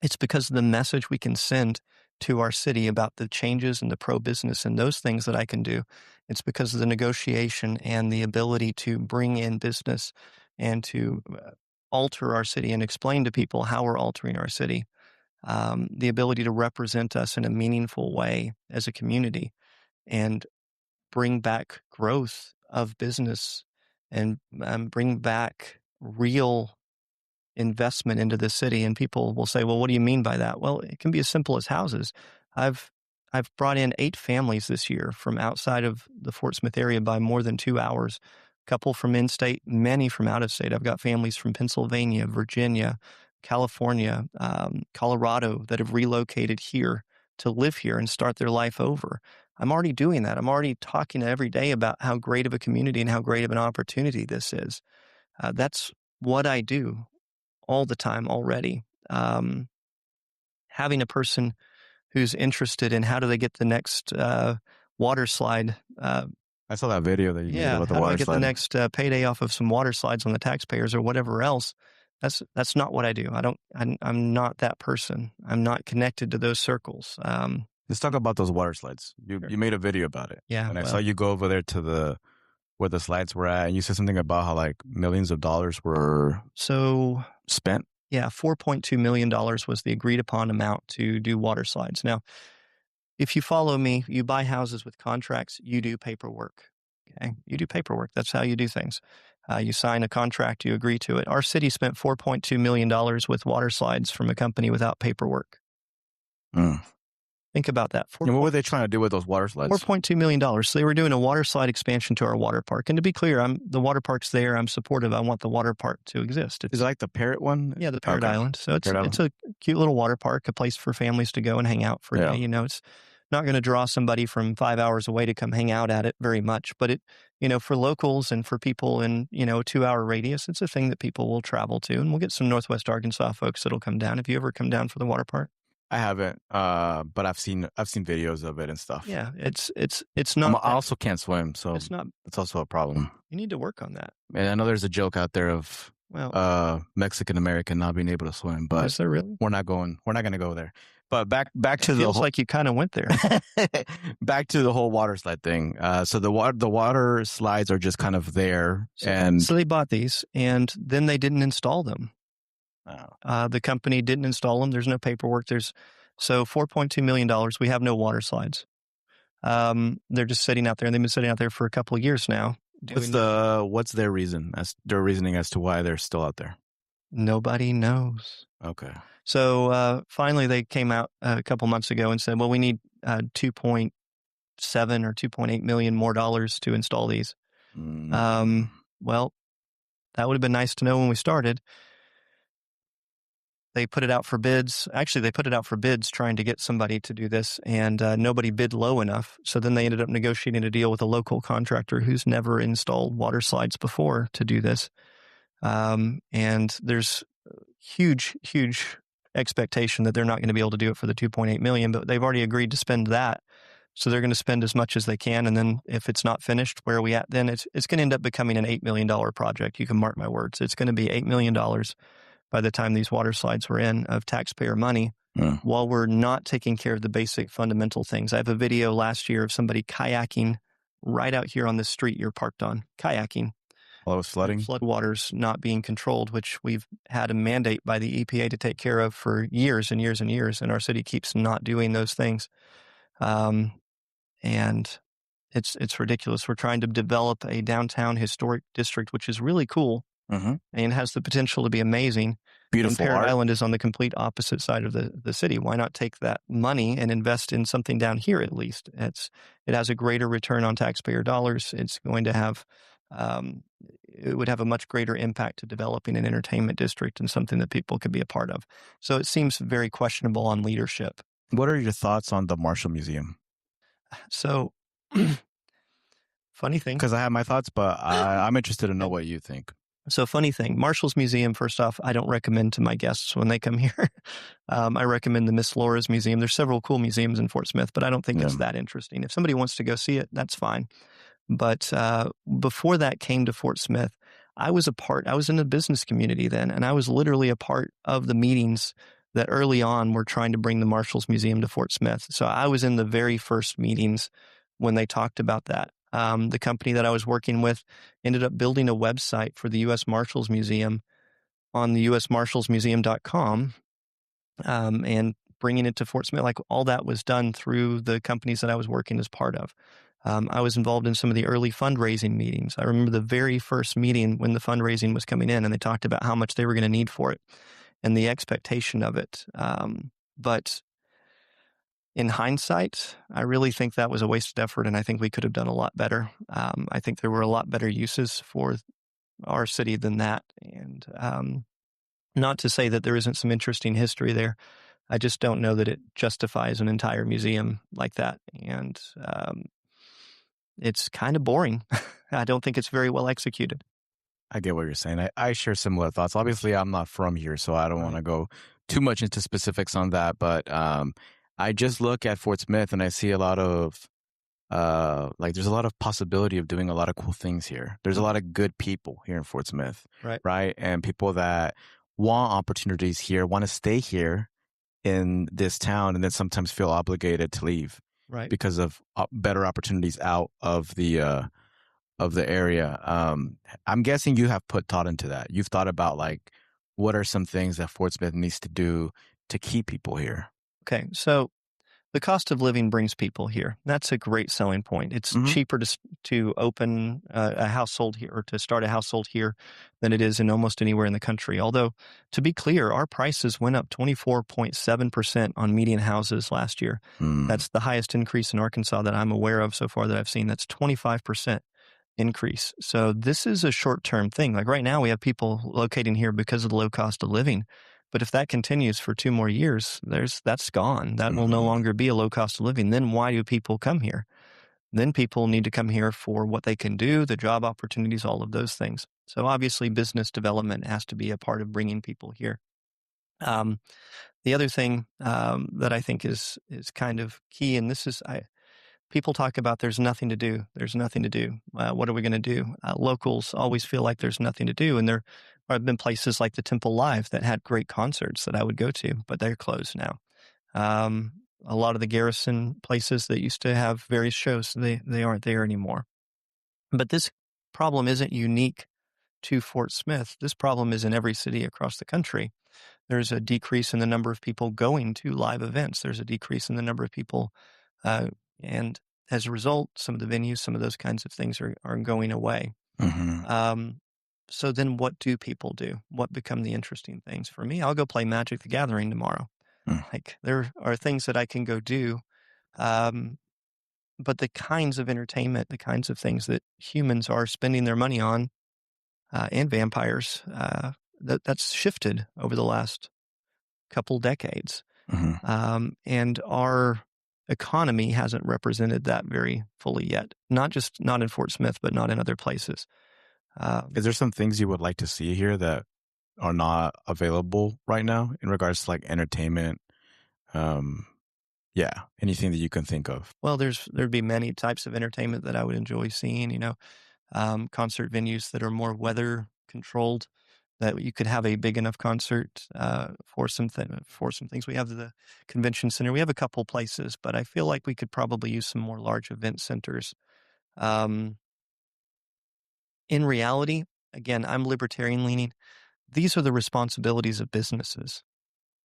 It's because of the message we can send to our city about the changes and the pro-business and those things that I can do. It's because of the negotiation and the ability to bring in business and to alter our city and explain to people how we're altering our city. The ability to represent us in a meaningful way as a community. and bring back growth of business and bring back real investment into the city. And people will say, well, what do you mean by that? Well, it can be as simple as houses. I've brought in 8 families this year from outside of the Fort Smith area by more than 2 hours. A couple from in-state, many from out of state. I've got families from Pennsylvania, Virginia, California, Colorado that have relocated here to live here and start their life over. I'm already doing that. I'm already talking every day about how great of a community and how great of an opportunity this is. That's what I do all the time already. Having a person who's interested in how do they get the next water slide. I saw that video that you made about the how do I water get slide. the next payday off of some water slides on the taxpayers or whatever else? That's not what I do. I'm not that person. I'm not connected to those circles. Let's talk about those water slides. Sure. You made a video about it. Yeah, And I saw you go over there to where the slides were at, and you said something about how like millions of dollars were spent. Yeah, $4.2 million was the agreed upon amount to do water slides. Now, if you follow me, you buy houses with contracts, you do paperwork. Okay, you do paperwork. That's how you do things. You sign a contract, you agree to it. Our city spent $4.2 million with water slides from a company without paperwork. Think about that. And what were they trying to do with those water slides? $4.2 million. So they were doing a water slide expansion to our water park. And to be clear, the water park's there. I'm supportive. I want the water park to exist. Is it like the Parrot one? Yeah, the Parrot Island. So it's Parrot a cute little water park, a place for families to go and hang out for a day. You know, it's not going to draw somebody from 5 hours away to come hang out at it very much. But it, you know, for locals and for people in, you know, a 2-hour radius, it's a thing that people will travel to. And we'll get some Northwest Arkansas folks that'll come down. Have you ever come down for the water park? I haven't, but I've seen videos of it and stuff. Yeah, it's not. I also can't swim, so it's not. It's also a problem. You need to work on that. And I know there's a joke out there of Mexican American not being able to swim, but is there really? We're not going to go there. But back to it feels like you kind of went there. Back to the whole water slide thing. So the water slides are just kind of there, so they bought these and then they didn't install them. The company didn't install them. There's no paperwork. So $4.2 million. We have no water slides. They're just sitting out there, and they've been sitting out there for a couple of years now. What's their reasoning as to why they're still out there? Nobody knows. Okay. So finally, they came out a couple months ago and said, "Well, we need 2.7 or 2.8 million more dollars to install these." Well, that would have been nice to know when we started. They put it out for bids. Actually, they put it out for bids trying to get somebody to do this, and nobody bid low enough. So then they ended up negotiating a deal with a local contractor who's never installed water slides before to do this. And there's huge expectation that they're not going to be able to do it for the 2.8 million, but they've already agreed to spend that. So they're going to spend as much as they can. And then if it's not finished, where are we at? Then it's going to end up becoming an $8 million project. You can mark my words. It's going to be $8 million by the time these water slides were in of taxpayer money, while we're not taking care of the basic fundamental things. I have a video last year of somebody kayaking right out here on the street you're parked on, kayaking. While it was flooding? Floodwaters not being controlled, which we've had a mandate by the EPA to take care of for years and years and years, and our city keeps not doing those things. And it's ridiculous. We're trying to develop a downtown historic district, which is really cool. And has the potential to be amazing. Beautiful. And Parrot Island is on the complete opposite side of the city. Why not take that money and invest in something down here at least? It has a greater return on taxpayer dollars. It's going to have, it would have a much greater impact to developing an entertainment district and something that people could be a part of. So it seems very questionable on leadership. What are your thoughts on the Marshall Museum? So, funny thing. Because I have my thoughts, but I'm interested to know what you think. So funny thing, Marshall's Museum, first off, I don't recommend to my guests when they come here. I recommend the Miss Laura's Museum. There's several cool museums in Fort Smith, but I don't think it's that interesting. If somebody wants to go see it, that's fine. But before that came to Fort Smith, I was in the business community then, and I was literally a part of the meetings that early on were trying to bring the Marshall's Museum to Fort Smith. So I was in the very first meetings when they talked about that. The company that I was working with ended up building a website for the U.S. Marshals Museum on the usmarshallsmuseum.com and bringing it to Fort Smith, like all that was done through the companies that I was working as part of. I was involved in some of the early fundraising meetings. I remember the very first meeting when the fundraising was coming in, and they talked about how much they were going to need for it and the expectation of it. But in hindsight, I really think that was a wasted effort, and I think we could have done a lot better. I think there were a lot better uses for our city than that. And not to say that there isn't some interesting history there. I just don't know that it justifies an entire museum like that. And it's kind of boring. I don't think it's very well executed. I get what you're saying. I share similar thoughts. Obviously, I'm not from here, so I don't want to go too much into specifics on that. But I just look at Fort Smith and I see a lot of there's a lot of possibility of doing a lot of cool things here. There's a lot of good people here in Fort Smith, right? And people that want opportunities here, want to stay here in this town, and then sometimes feel obligated to leave, because of better opportunities out of the area. I'm guessing you have put thought into that. You've thought about like, what are some things that Fort Smith needs to do to keep people here? Okay, so the cost of living brings people here. That's a great selling point. It's cheaper to open a household here or to start a household here than it is in almost anywhere in the country. Although, to be clear, our prices went up 24.7% on median houses last year. That's the highest increase in Arkansas that I'm aware of so far that I've seen. That's 25% increase. So this is a short-term thing. Like right now, we have people locating here because of the low cost of living. But if that continues for 2 more years, that's gone. That will no longer be a low cost of living. Then why do people come here? Then people need to come here for what they can do, the job opportunities, all of those things. So obviously business development has to be a part of bringing people here. The other thing that I think is kind of key, and this is, people talk about there's nothing to do. There's nothing to do. What are we going to do? Locals always feel like there's nothing to do. And there have been places like the Temple Live that had great concerts that I would go to, but they're closed now. A lot of the Garrison places that used to have various shows, they aren't there anymore. But this problem isn't unique to Fort Smith. This problem is in every city across the country. There's a decrease in the number of people going to live events. There's a decrease in the number of people and as a result, some of the venues, some of those kinds of things are going away. So then what do people do? What become the interesting things? For me, I'll go play Magic the Gathering tomorrow. Like there are things that I can go do. But the kinds of entertainment, the kinds of things that humans are spending their money on, and vampires, that's shifted over the last couple decades. And our economy hasn't represented that very fully yet. Not in Fort Smith, but not in other places. Is there some things you would like to see here that are not available right now in regards to like entertainment? Anything that you can think of? Well, there'd be many types of entertainment that I would enjoy seeing, concert venues that are more weather controlled, that you could have a big enough concert for some things. We have the convention center. We have a couple places, but I feel like we could probably use some more large event centers. In reality, again, I'm libertarian leaning. These are the responsibilities of businesses.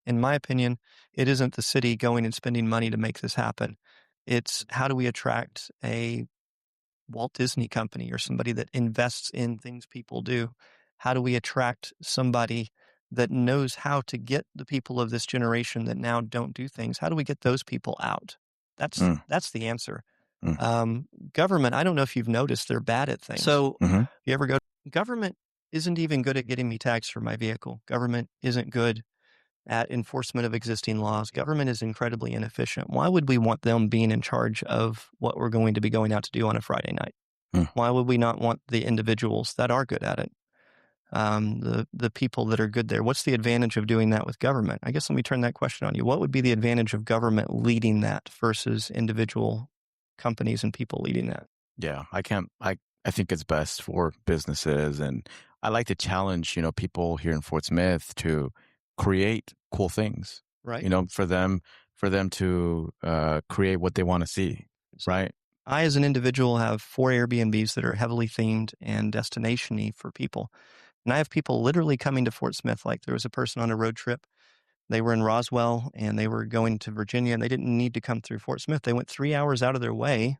In my opinion, it isn't the city going and spending money to make this happen. It's how do we attract a Walt Disney company or somebody that invests in things people do? How do we attract somebody that knows how to get the people of this generation that now don't do things? How do we get those people out? That's the answer. Government, I don't know if you've noticed, they're bad at things. So you ever go, government isn't even good at getting me tags for my vehicle. Government isn't good at enforcement of existing laws. Government is incredibly inefficient. Why would we want them being in charge of what we're going to be going out to do on a Friday night? Why would we not want the individuals that are good at it? The people that are good there. What's the advantage of doing that with government? I guess let me turn that question on you. What would be the advantage of government leading that versus individual companies and people leading that? Yeah, I think it's best for businesses, and I like to challenge, people here in Fort Smith to create cool things, right? For them to create what they want to see, right? I, as an individual, have 4 Airbnbs that are heavily themed and destination-y for people. And I have people literally coming to Fort Smith. Like there was a person on a road trip They were in Roswell and they were going to Virginia, and they didn't need to come through Fort Smith. They went 3 hours out of their way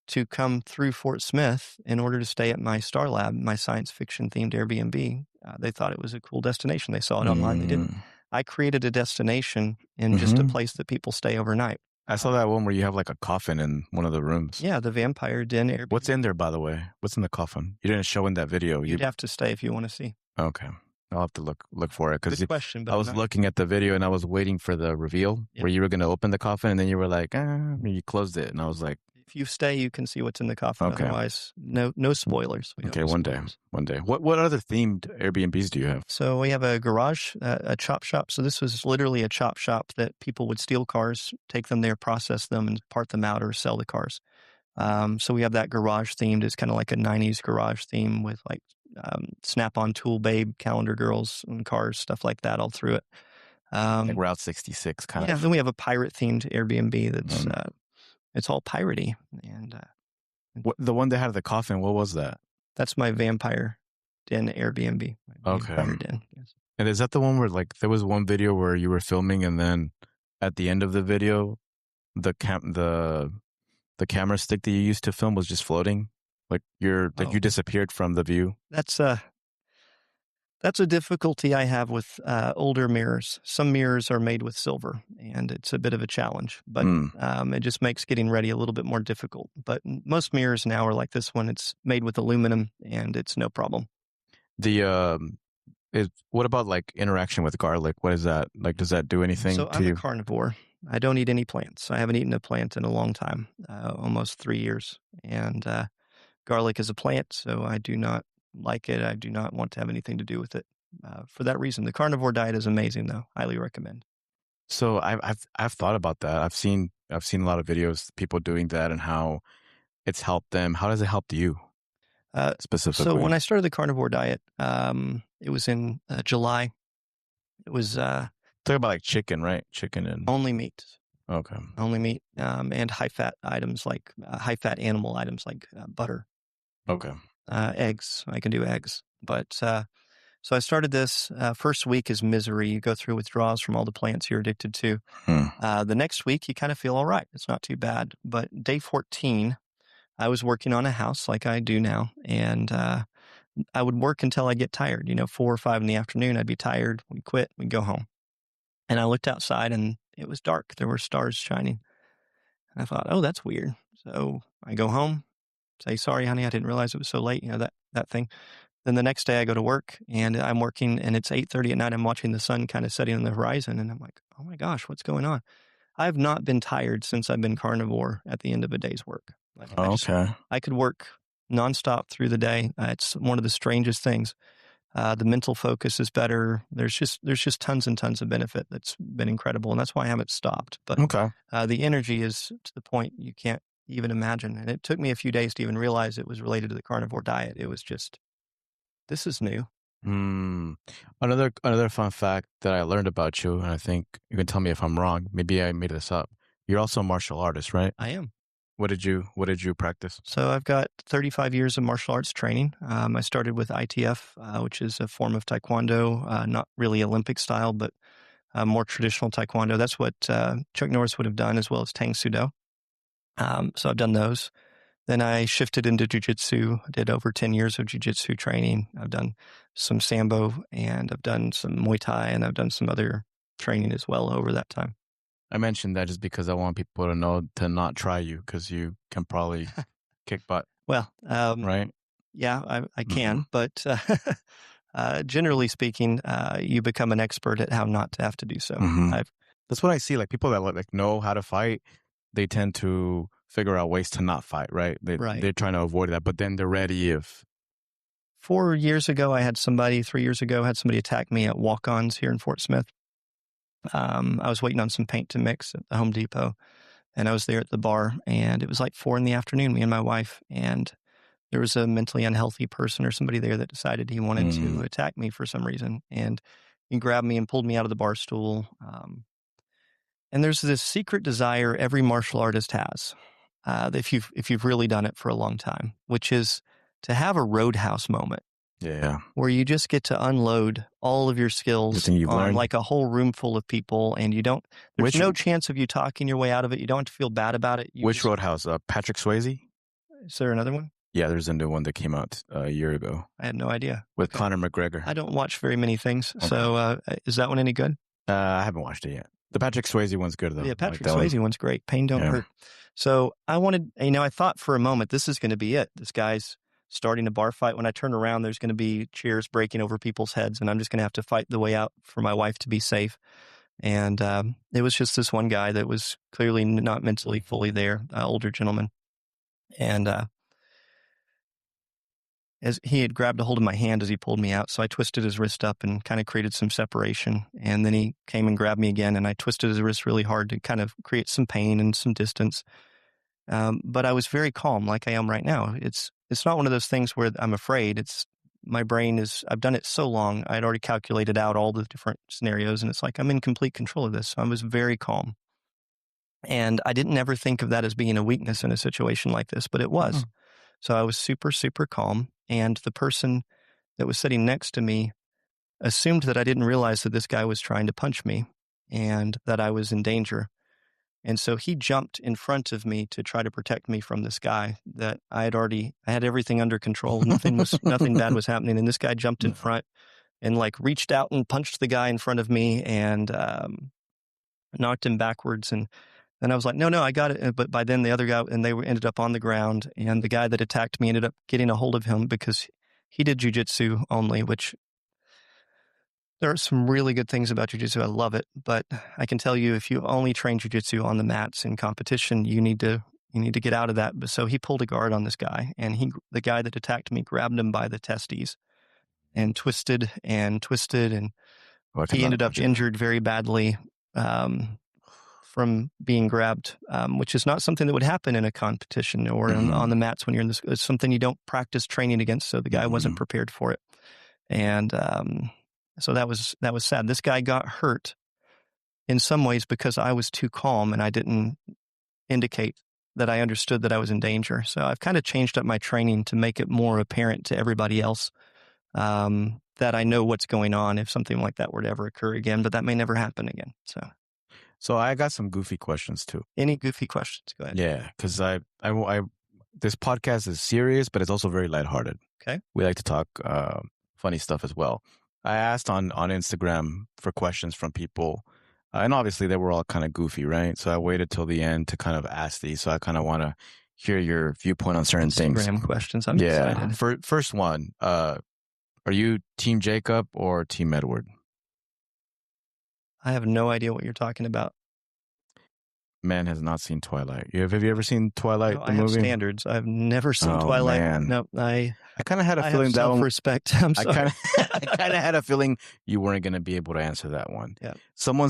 to come through Fort Smith in order to stay at my Star Lab, my science fiction themed Airbnb. They thought it was a cool destination. They saw it online. They didn't. I created a destination in just a place that people stay overnight. I saw that one where you have like a coffin in one of the rooms. Yeah, the Vampire Den Airbnb. What's in there, by the way? What's in the coffin? You didn't show in that video. You'd have to stay if you want to see. Okay. I'll have to look for it, because Good question, but I was looking at the video and I was waiting for the reveal where you were going to open the coffin, and then you were like, you closed it, and I was like, if you stay, you can see what's in the coffin. Okay. Otherwise, no spoilers. Okay, one day. What other themed Airbnbs do you have? So we have a garage, a chop shop. So this was literally a chop shop that people would steal cars, take them there, process them, and part them out or sell the cars. So we have that garage themed. It's kind of like a 90s garage theme with like Snap-on Tool Babe, Calendar Girls, and cars, stuff like that all through it. Like Route 66 kind of. Yeah, then we have a pirate themed Airbnb that's it's all piratey. And the one that had the coffin, what was that? That's my Vampire Den Airbnb. Okay. Vampire Den, yes. And is that the one where like there was one video where you were filming, and then at the end of the video, the camera stick that you used to film was just floating? Like you disappeared from the view? That's a difficulty I have with older mirrors. Some mirrors are made with silver, and it's a bit of a challenge, but it just makes getting ready a little bit more difficult. But most mirrors now are like this one. It's made with aluminum, and it's no problem. What about like interaction with garlic? What is that? Like, does that do anything to you? So I'm a carnivore. I don't eat any plants. I haven't eaten a plant in a long time, almost 3 years. And garlic is a plant, so I do not like it. I do not want to have anything to do with it. For that reason, the carnivore diet is amazing, though. Highly recommend. So I've thought about that. I've seen a lot of videos, people doing that, and how it's helped them. How does it help you specifically? So when I started the carnivore diet, it was in July. It was talk about like chicken, right? Chicken and only meat. Okay. Only meat, and high fat items like high fat animal items like butter. Okay. Eggs. I can do eggs. But so I started this. First week is misery. You go through withdrawals from all the plants you're addicted to. The next week, you kind of feel all right. It's not too bad. But day 14, I was working on a house like I do now. And I would work until I get tired. 4 or 5 in the afternoon, I'd be tired. We'd quit. We'd go home. And I looked outside and it was dark. There were stars shining. And I thought, oh, that's weird. So I go home, say, sorry, honey, I didn't realize it was so late, that thing. Then the next day I go to work and I'm working and it's 8:30 at night. I'm watching the sun kind of setting on the horizon and I'm like, oh my gosh, what's going on? I've not been tired since I've been carnivore at the end of a day's work. I could work nonstop through the day. It's one of the strangest things. The mental focus is better. There's just tons and tons of benefit that's been incredible. And that's why I haven't stopped. But the energy is to the point you can't even imagine. And it took me a few days to even realize it was related to the carnivore diet. It was just, this is new. Another fun fact that I learned about you, and I think you can tell me if I'm wrong. Maybe I made this up. You're also a martial artist, right? I am. What did you practice? So I've got 35 years of martial arts training. I started with ITF, which is a form of Taekwondo, not really Olympic style, but more traditional Taekwondo. That's what Chuck Norris would have done, as well as Tang Sudo. So I've done those. Then I shifted into jiu-jitsu. I did over 10 years of jiu-jitsu training. I've done some Sambo, and I've done some Muay Thai, and I've done some other training as well over that time. I mentioned that just because I want people to know to not try you, because you can probably kick butt. Well, right? Yeah, I can, but generally speaking, you become an expert at how not to have to do so. That's what I see. Like people that like know how to fight, they tend to figure out ways to not fight, right? They're trying to avoid that, but then they're ready if. 3 years ago, I had somebody attack me at walk-ons here in Fort Smith. I was waiting on some paint to mix at the Home Depot, and I was there at the bar, and it was like 4 p.m, me and my wife, and there was a mentally unhealthy person or somebody there that decided he wanted to attack me for some reason, and he grabbed me and pulled me out of the bar stool. And there's this secret desire every martial artist has, if you've really done it for a long time, which is to have a roadhouse moment. Yeah. where you just get to unload all of your skills Everything you've on learned. like a whole room full of people, and there's no chance of you talking your way out of it. You don't have to feel bad about it. Which Roadhouse? Patrick Swayze? Is there another one? Yeah, there's a new one that came out a year ago I had no idea. with Conor McGregor. I don't watch very many things. Okay. So is that one any good? I haven't watched it yet. The Patrick Swayze one's good, though. Yeah, Patrick Swayze one's great. Pain Don't Hurt. So I wanted, I thought for a moment, this is going to be it. This guy's starting a bar fight. When I turn around, there's going to be chairs breaking over people's heads, and I'm just going to have to fight the way out for my wife to be safe. And it was just this one guy that was clearly not mentally fully there, older gentleman. And as he had grabbed a hold of my hand as he pulled me out. So I twisted his wrist up and kind of created some separation. And then he came and grabbed me again, and I twisted his wrist really hard to kind of create some pain and some distance. But I was very calm, like I am right now. It's not one of those things where I'm afraid. My brain I've done it so long, I'd already calculated out all the different scenarios, and it's like I'm in complete control of this. So I was very calm. And I didn't ever think of that as being a weakness in a situation like this, but it was. Mm-hmm. So I was super, super calm. And the person that was sitting next to me assumed that I didn't realize that this guy was trying to punch me and that I was in danger. And so he jumped in front of me to try to protect me from this guy that I had everything under control. Nothing bad was happening. And this guy jumped in front and like reached out and punched the guy in front of me and knocked him backwards. And I was like, no, I got it. But by then the other guy, and ended up on the ground, and the guy that attacked me ended up getting a hold of him because he did jujitsu only, which there are some really good things about jujitsu. I love it. But I can tell you, if you only train jujitsu on the mats in competition, you need to get out of that. So he pulled a guard on this guy, and the guy that attacked me grabbed him by the testes and twisted, and he ended up injured very badly. From being grabbed, which is not something that would happen in a competition or on the mats when you're in this. It's something you don't practice training against, so the guy wasn't prepared for it. And so that was sad. This guy got hurt in some ways because I was too calm and I didn't indicate that I understood that I was in danger. So I've kind of changed up my training to make it more apparent to everybody else that I know what's going on if something like that were to ever occur again, but that may never happen again. So I got some goofy questions too. Any goofy questions? Go ahead. Yeah, because this podcast is serious, but it's also very lighthearted. Okay. We like to talk funny stuff as well. I asked on Instagram for questions from people, and obviously they were all kind of goofy, right? So I waited till the end to kind of ask these. So I kind of want to hear your viewpoint on certain things. Instagram questions. I'm excited. First one, are you Team Jacob or Team Edward? I have no idea what you're talking about. Man has not seen Twilight. Have you ever seen Twilight, the movie? I have standards. I've never seen Twilight. Man. No, I kind of had a feeling that one. Self-respect. I'm sorry. I kind of had a feeling you weren't going to be able to answer that one. Yeah. Someone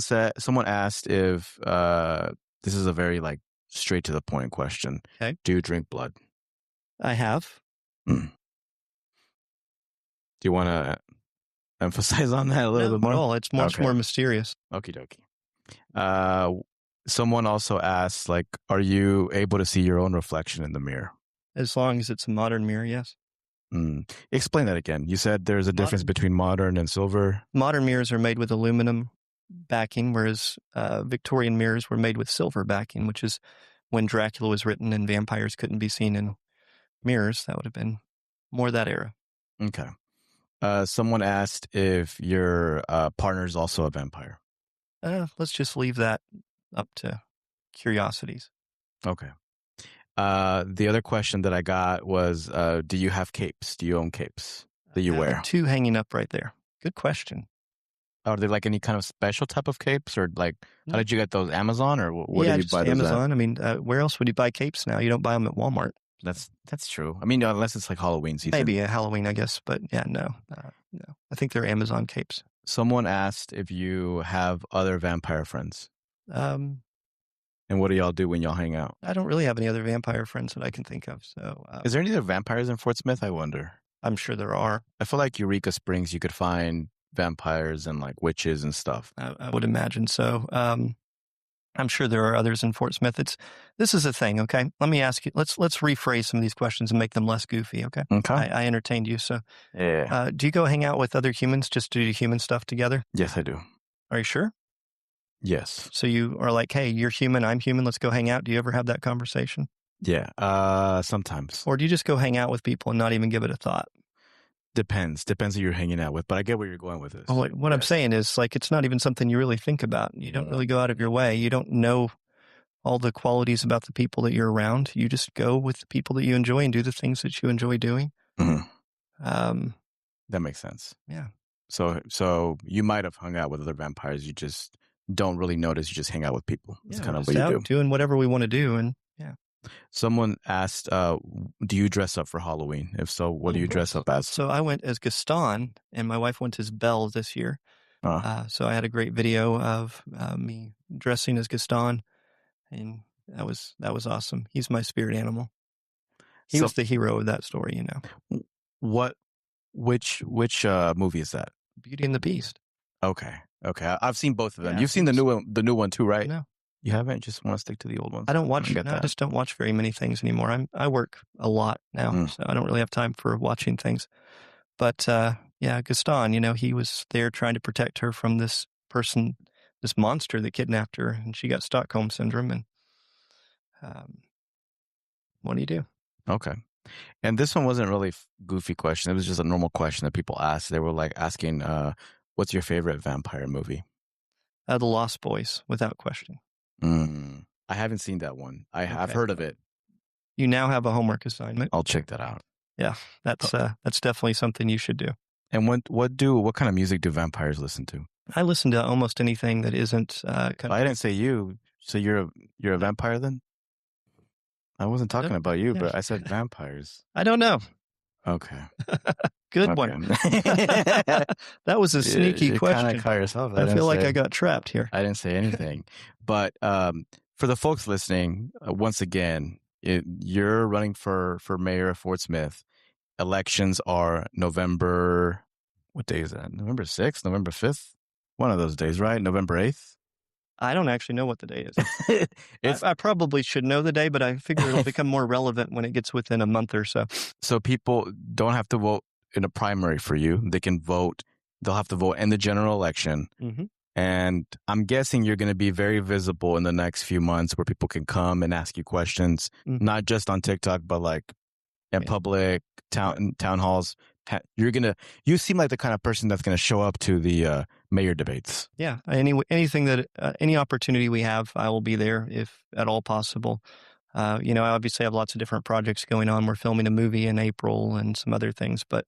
asked if this is a very like straight to the point question. Okay. Do you drink blood? I have. Do you want to emphasize on that a little bit more? No, it's much more mysterious. Okie dokie. Someone also asked, like, are you able to see your own reflection in the mirror? As long as it's a modern mirror, yes. Explain that again. You said there's a difference between modern and silver. Modern mirrors are made with aluminum backing, whereas Victorian mirrors were made with silver backing, which is when Dracula was written and vampires couldn't be seen in mirrors. That would have been more that era. Okay. Someone asked if your partner is also a vampire. Let's just leave that up to curiosities. Okay. The other question that I got was, do you have capes? Do you own capes that you wear? 2 hanging up right there. Good question. Are they like any kind of special type of capes, or like how did you get those? Amazon, or what did you buy those Amazon. at? I mean, where else would you buy capes now? You don't buy them at Walmart. That's true. I mean, unless it's like Halloween season. Maybe a Halloween, I guess. But yeah, no. I think they're Amazon capes. Someone asked if you have other vampire friends. And what do y'all do when y'all hang out? I don't really have any other vampire friends that I can think of. So, is there any other vampires in Fort Smith? I wonder. I'm sure there are. I feel like Eureka Springs, you could find vampires and like witches and stuff. I would imagine so. I'm sure there are others in Fort Smith. This is a thing, okay? Let me ask you. Let's rephrase some of these questions and make them less goofy, okay? Okay. I entertained you, so Yeah. do you go hang out with other humans just to do human stuff together? Yes, I do. Are you sure? Yes. So you are like, hey, you're human, I'm human. Let's go hang out. Do you ever have that conversation, Yeah. Sometimes. or do you just go hang out with people and not even give it a thought? Depends who you're hanging out with, but I get where you're going with this. Well, what I'm Yes. saying is, like, it's not even something you really think about. You don't really go out of your way. You don't know all the qualities about the people that you're around. You just go with the people that you enjoy and do the things that you enjoy doing. Mhm. Um, That makes sense. yeah. So you might have hung out with other vampires. You just don't really notice. You just hang out with people. That's Yeah, kind we're of just what you out do. doing whatever we want to do, and yeah. Someone asked, do you dress up for Halloween? If so, what do you dress up as? So I went as Gaston, and my wife went as Belle this year. Uh, So I had a great video of me dressing as Gaston, and that was awesome. He's my spirit animal. He so was the hero of that story, you know. what? Which movie is that? Beauty and the Beast. Okay. I've seen both of them. Yeah, You've seen the new one too, right? No, You haven't. Just want to stick to the old ones. I don't watch. get No, I that. just don't watch very many things anymore. I work a lot now, so I don't really have time for watching things. But yeah, Gaston, you know, he was there trying to protect her from this person, this monster that kidnapped her, and she got Stockholm syndrome. And what do you do? Okay. And this one wasn't really goofy question. It was just a normal question that people asked. They were like asking, "What's your favorite vampire movie?" The Lost Boys, without question. I haven't seen that one. I've Okay. heard of it. You now have a homework assignment. I'll check that out. Yeah, that's definitely something you should do. And what kind of music do vampires listen to? I listen to almost anything that isn't I didn't say you. So you're a vampire then? I wasn't talking about you, but I said vampires. I don't know. Okay. Good one. That was a sneaky you question. kind of call yourself. I feel like I got trapped here. I didn't say anything. But for the folks listening, once again, you're running for mayor of Fort Smith. Elections are November. What day is that? November 6th, November 5th? One of those days, right? November 8th? I don't actually know what the day is. I probably should know the day, but I figure it'll become more relevant when it gets within a month or so. So people don't have to vote in a primary for you. They can vote. They'll have to vote in the general election. Mm-hmm. And I'm guessing you're going to be very visible in the next few months where people can come and ask you questions, not just on TikTok, but like in public, town halls. You seem like the kind of person that's going to show up to the mayor debates. Yeah. Anything that, any opportunity we have, I will be there if at all possible. You know, I obviously have lots of different projects going on. We're filming a movie in April and some other things, but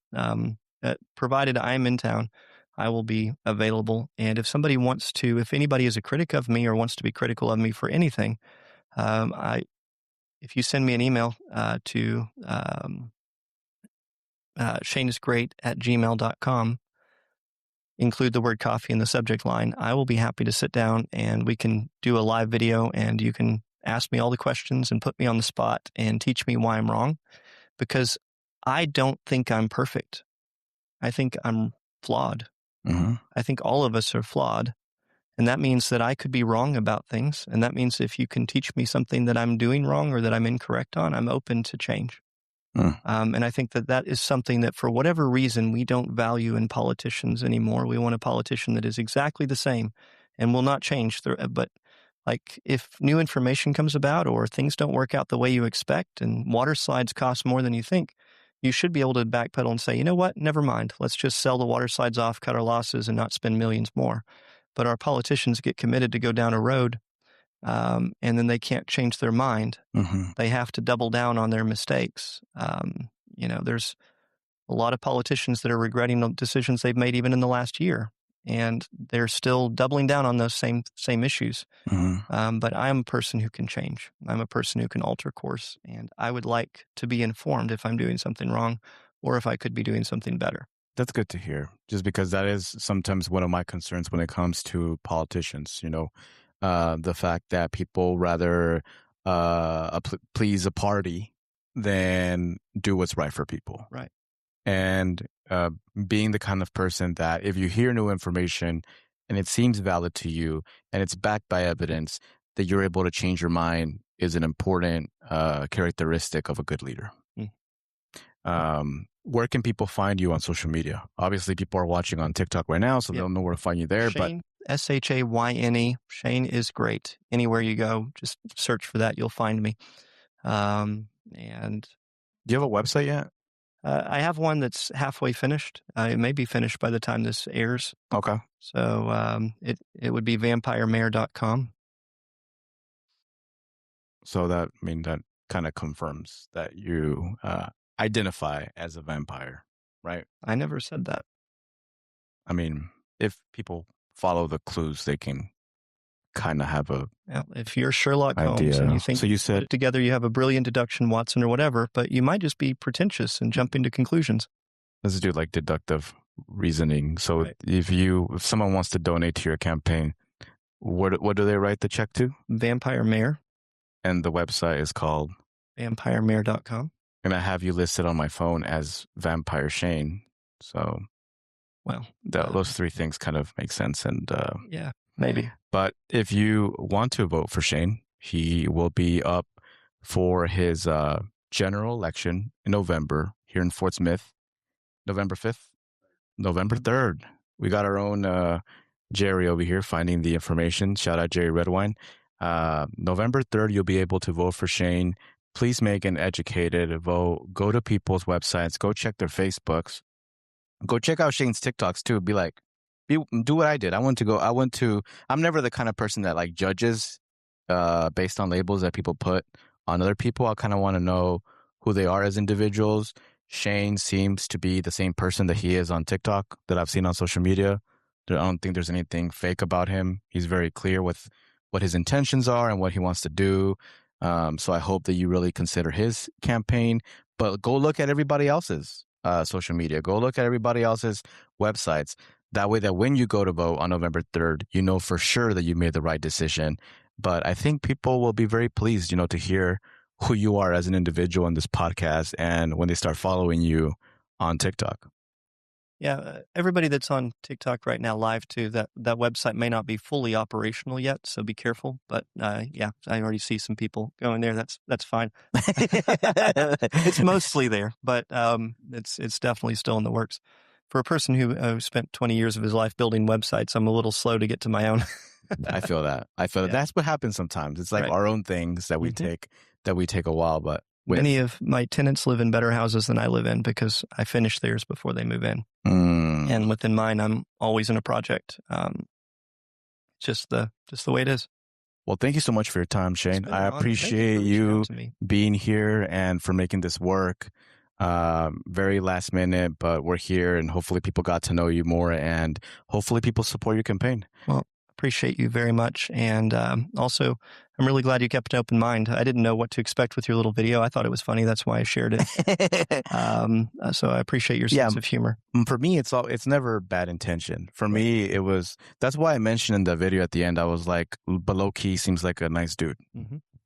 provided I'm in town, I will be available. And if anybody is a critic of me or wants to be critical of me for anything, if you send me an email to shaneisgreat@gmail.com, include the word coffee in the subject line, I will be happy to sit down and we can do a live video and you can ask me all the questions and put me on the spot and teach me why I'm wrong, because I don't think I'm perfect. I think I'm flawed. Mm-hmm. I think all of us are flawed. And that means that I could be wrong about things. And that means if you can teach me something that I'm doing wrong or that I'm incorrect on, I'm open to change. And I think that is something that for whatever reason we don't value in politicians anymore. We want a politician that is exactly the same and will not change. But like if new information comes about or things don't work out the way you expect and water slides cost more than you think, you should be able to backpedal and say, you know what, never mind. Let's just sell the water slides off, cut our losses, and not spend millions more. But our politicians get committed to go down a road and then they can't change their mind. Mm-hmm. They have to double down on their mistakes. You know, there's a lot of politicians that are regretting the decisions they've made even in the last year, and they're still doubling down on those same issues. Mm-hmm. But I'm a person who can change. I'm a person who can alter course, and I would like to be informed if I'm doing something wrong or if I could be doing something better. That's good to hear, just because that is sometimes one of my concerns when it comes to politicians, you know, the fact that people rather please a party than do what's right for people. Right. And being the kind of person that if you hear new information and it seems valid to you and it's backed by evidence, that you're able to change your mind is an important characteristic of a good leader. Where can people find you on social media? Obviously, people are watching on TikTok right now, so they'll know where to find you there. Shayne, Shayne. Shayne is great. Anywhere you go, just search for that. You'll find me. And do you have a website yet? I have one that's halfway finished. It may be finished by the time this airs. Okay. So it would be vampiremayor.com. So that kind of confirms that you identify as a vampire, right? I never said that. I mean, if people follow the clues, they can kind of have a if you're Sherlock idea. Holmes and you think so you said put it together, you have a brilliant deduction, Watson, or whatever, but you might just be pretentious and jump into conclusions. Let's do like deductive reasoning. So right. if someone wants to donate to your campaign, what do they write the check to? Vampire Mayor. And the website is called vampiremayor.com. And I have you listed on my phone as Vampire Shayne. So, well, those three things kind of make sense. And yeah, maybe. But if you want to vote for Shayne, he will be up for his general election in November here in Fort Smith, November 5th, November 3rd. We got our own Jerry over here finding the information. Shout out Jerry Redwine. November 3rd, you'll be able to vote for Shayne. Please make an educated vote. Go to people's websites. Go check their Facebooks. Go check out Shayne's TikToks too. Do what I did. I'm never the kind of person that like judges based on labels that people put on other people. I kind of want to know who they are as individuals. Shayne seems to be the same person that he is on TikTok that I've seen on social media. I don't think there's anything fake about him. He's very clear with what his intentions are and what he wants to do. So I hope that you really consider his campaign, but go look at everybody else's social media. Go look at everybody else's websites. That way that when you go to vote on November 3rd, you know for sure that you made the right decision. But I think people will be very pleased, to hear who you are as an individual in this podcast and when they start following you on TikTok. Yeah, everybody that's on TikTok right now live too, that website may not be fully operational yet, so be careful. But yeah, I already see some people going there. That's fine. It's mostly there, but it's definitely still in the works. For a person who spent 20 years of his life building websites, I'm a little slow to get to my own. I feel that. That's what happens sometimes. It's like our own things that we take a while, but many of my tenants live in better houses than I live in because I finish theirs before they move in. And within mine, I'm always in a project. Just the way it is. Well, thank you so much for your time, Shayne. I appreciate you being here and for making this work. Very last minute, but we're here and hopefully people got to know you more and hopefully people support your campaign. Well, appreciate you very much. And also, I'm really glad you kept an open mind. I didn't know what to expect with your little video. I thought it was funny. That's why I shared it. So I appreciate your sense of humor. For me, it's never bad intention. For me, that's why I mentioned in the video at the end, I was like, below key seems like a nice dude.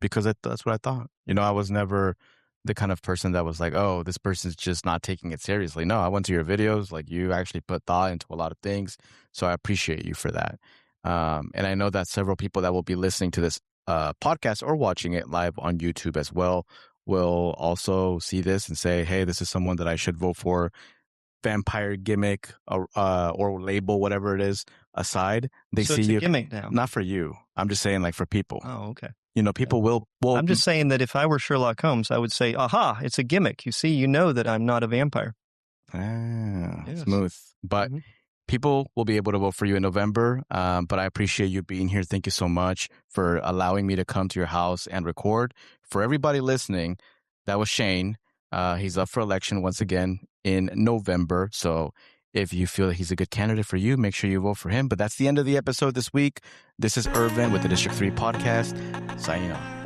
Because that's what I thought. I was never the kind of person that was like, oh, this person's just not taking it seriously. No, I went to your videos. Like you actually put thought into a lot of things. So I appreciate you for that. And I know that several people that will be listening to this podcast or watching it live on YouTube as well will also see this and say, hey, this is someone that I should vote for. Vampire gimmick or label, whatever it is, aside. They so see it's a you. Gimmick now. Not for you. I'm just saying like for people. Oh, okay. People will. I'm just saying that if I were Sherlock Holmes, I would say, aha, it's a gimmick. You see, that I'm not a vampire. Yes. Smooth. But people will be able to vote for you in November. But I appreciate you being here. Thank you so much for allowing me to come to your house and record. For everybody listening, that was Shayne. He's up for election once again in November. So if you feel that he's a good candidate for you, make sure you vote for him. But that's the end of the episode this week. This is Irvin with the District 3 podcast, signing off.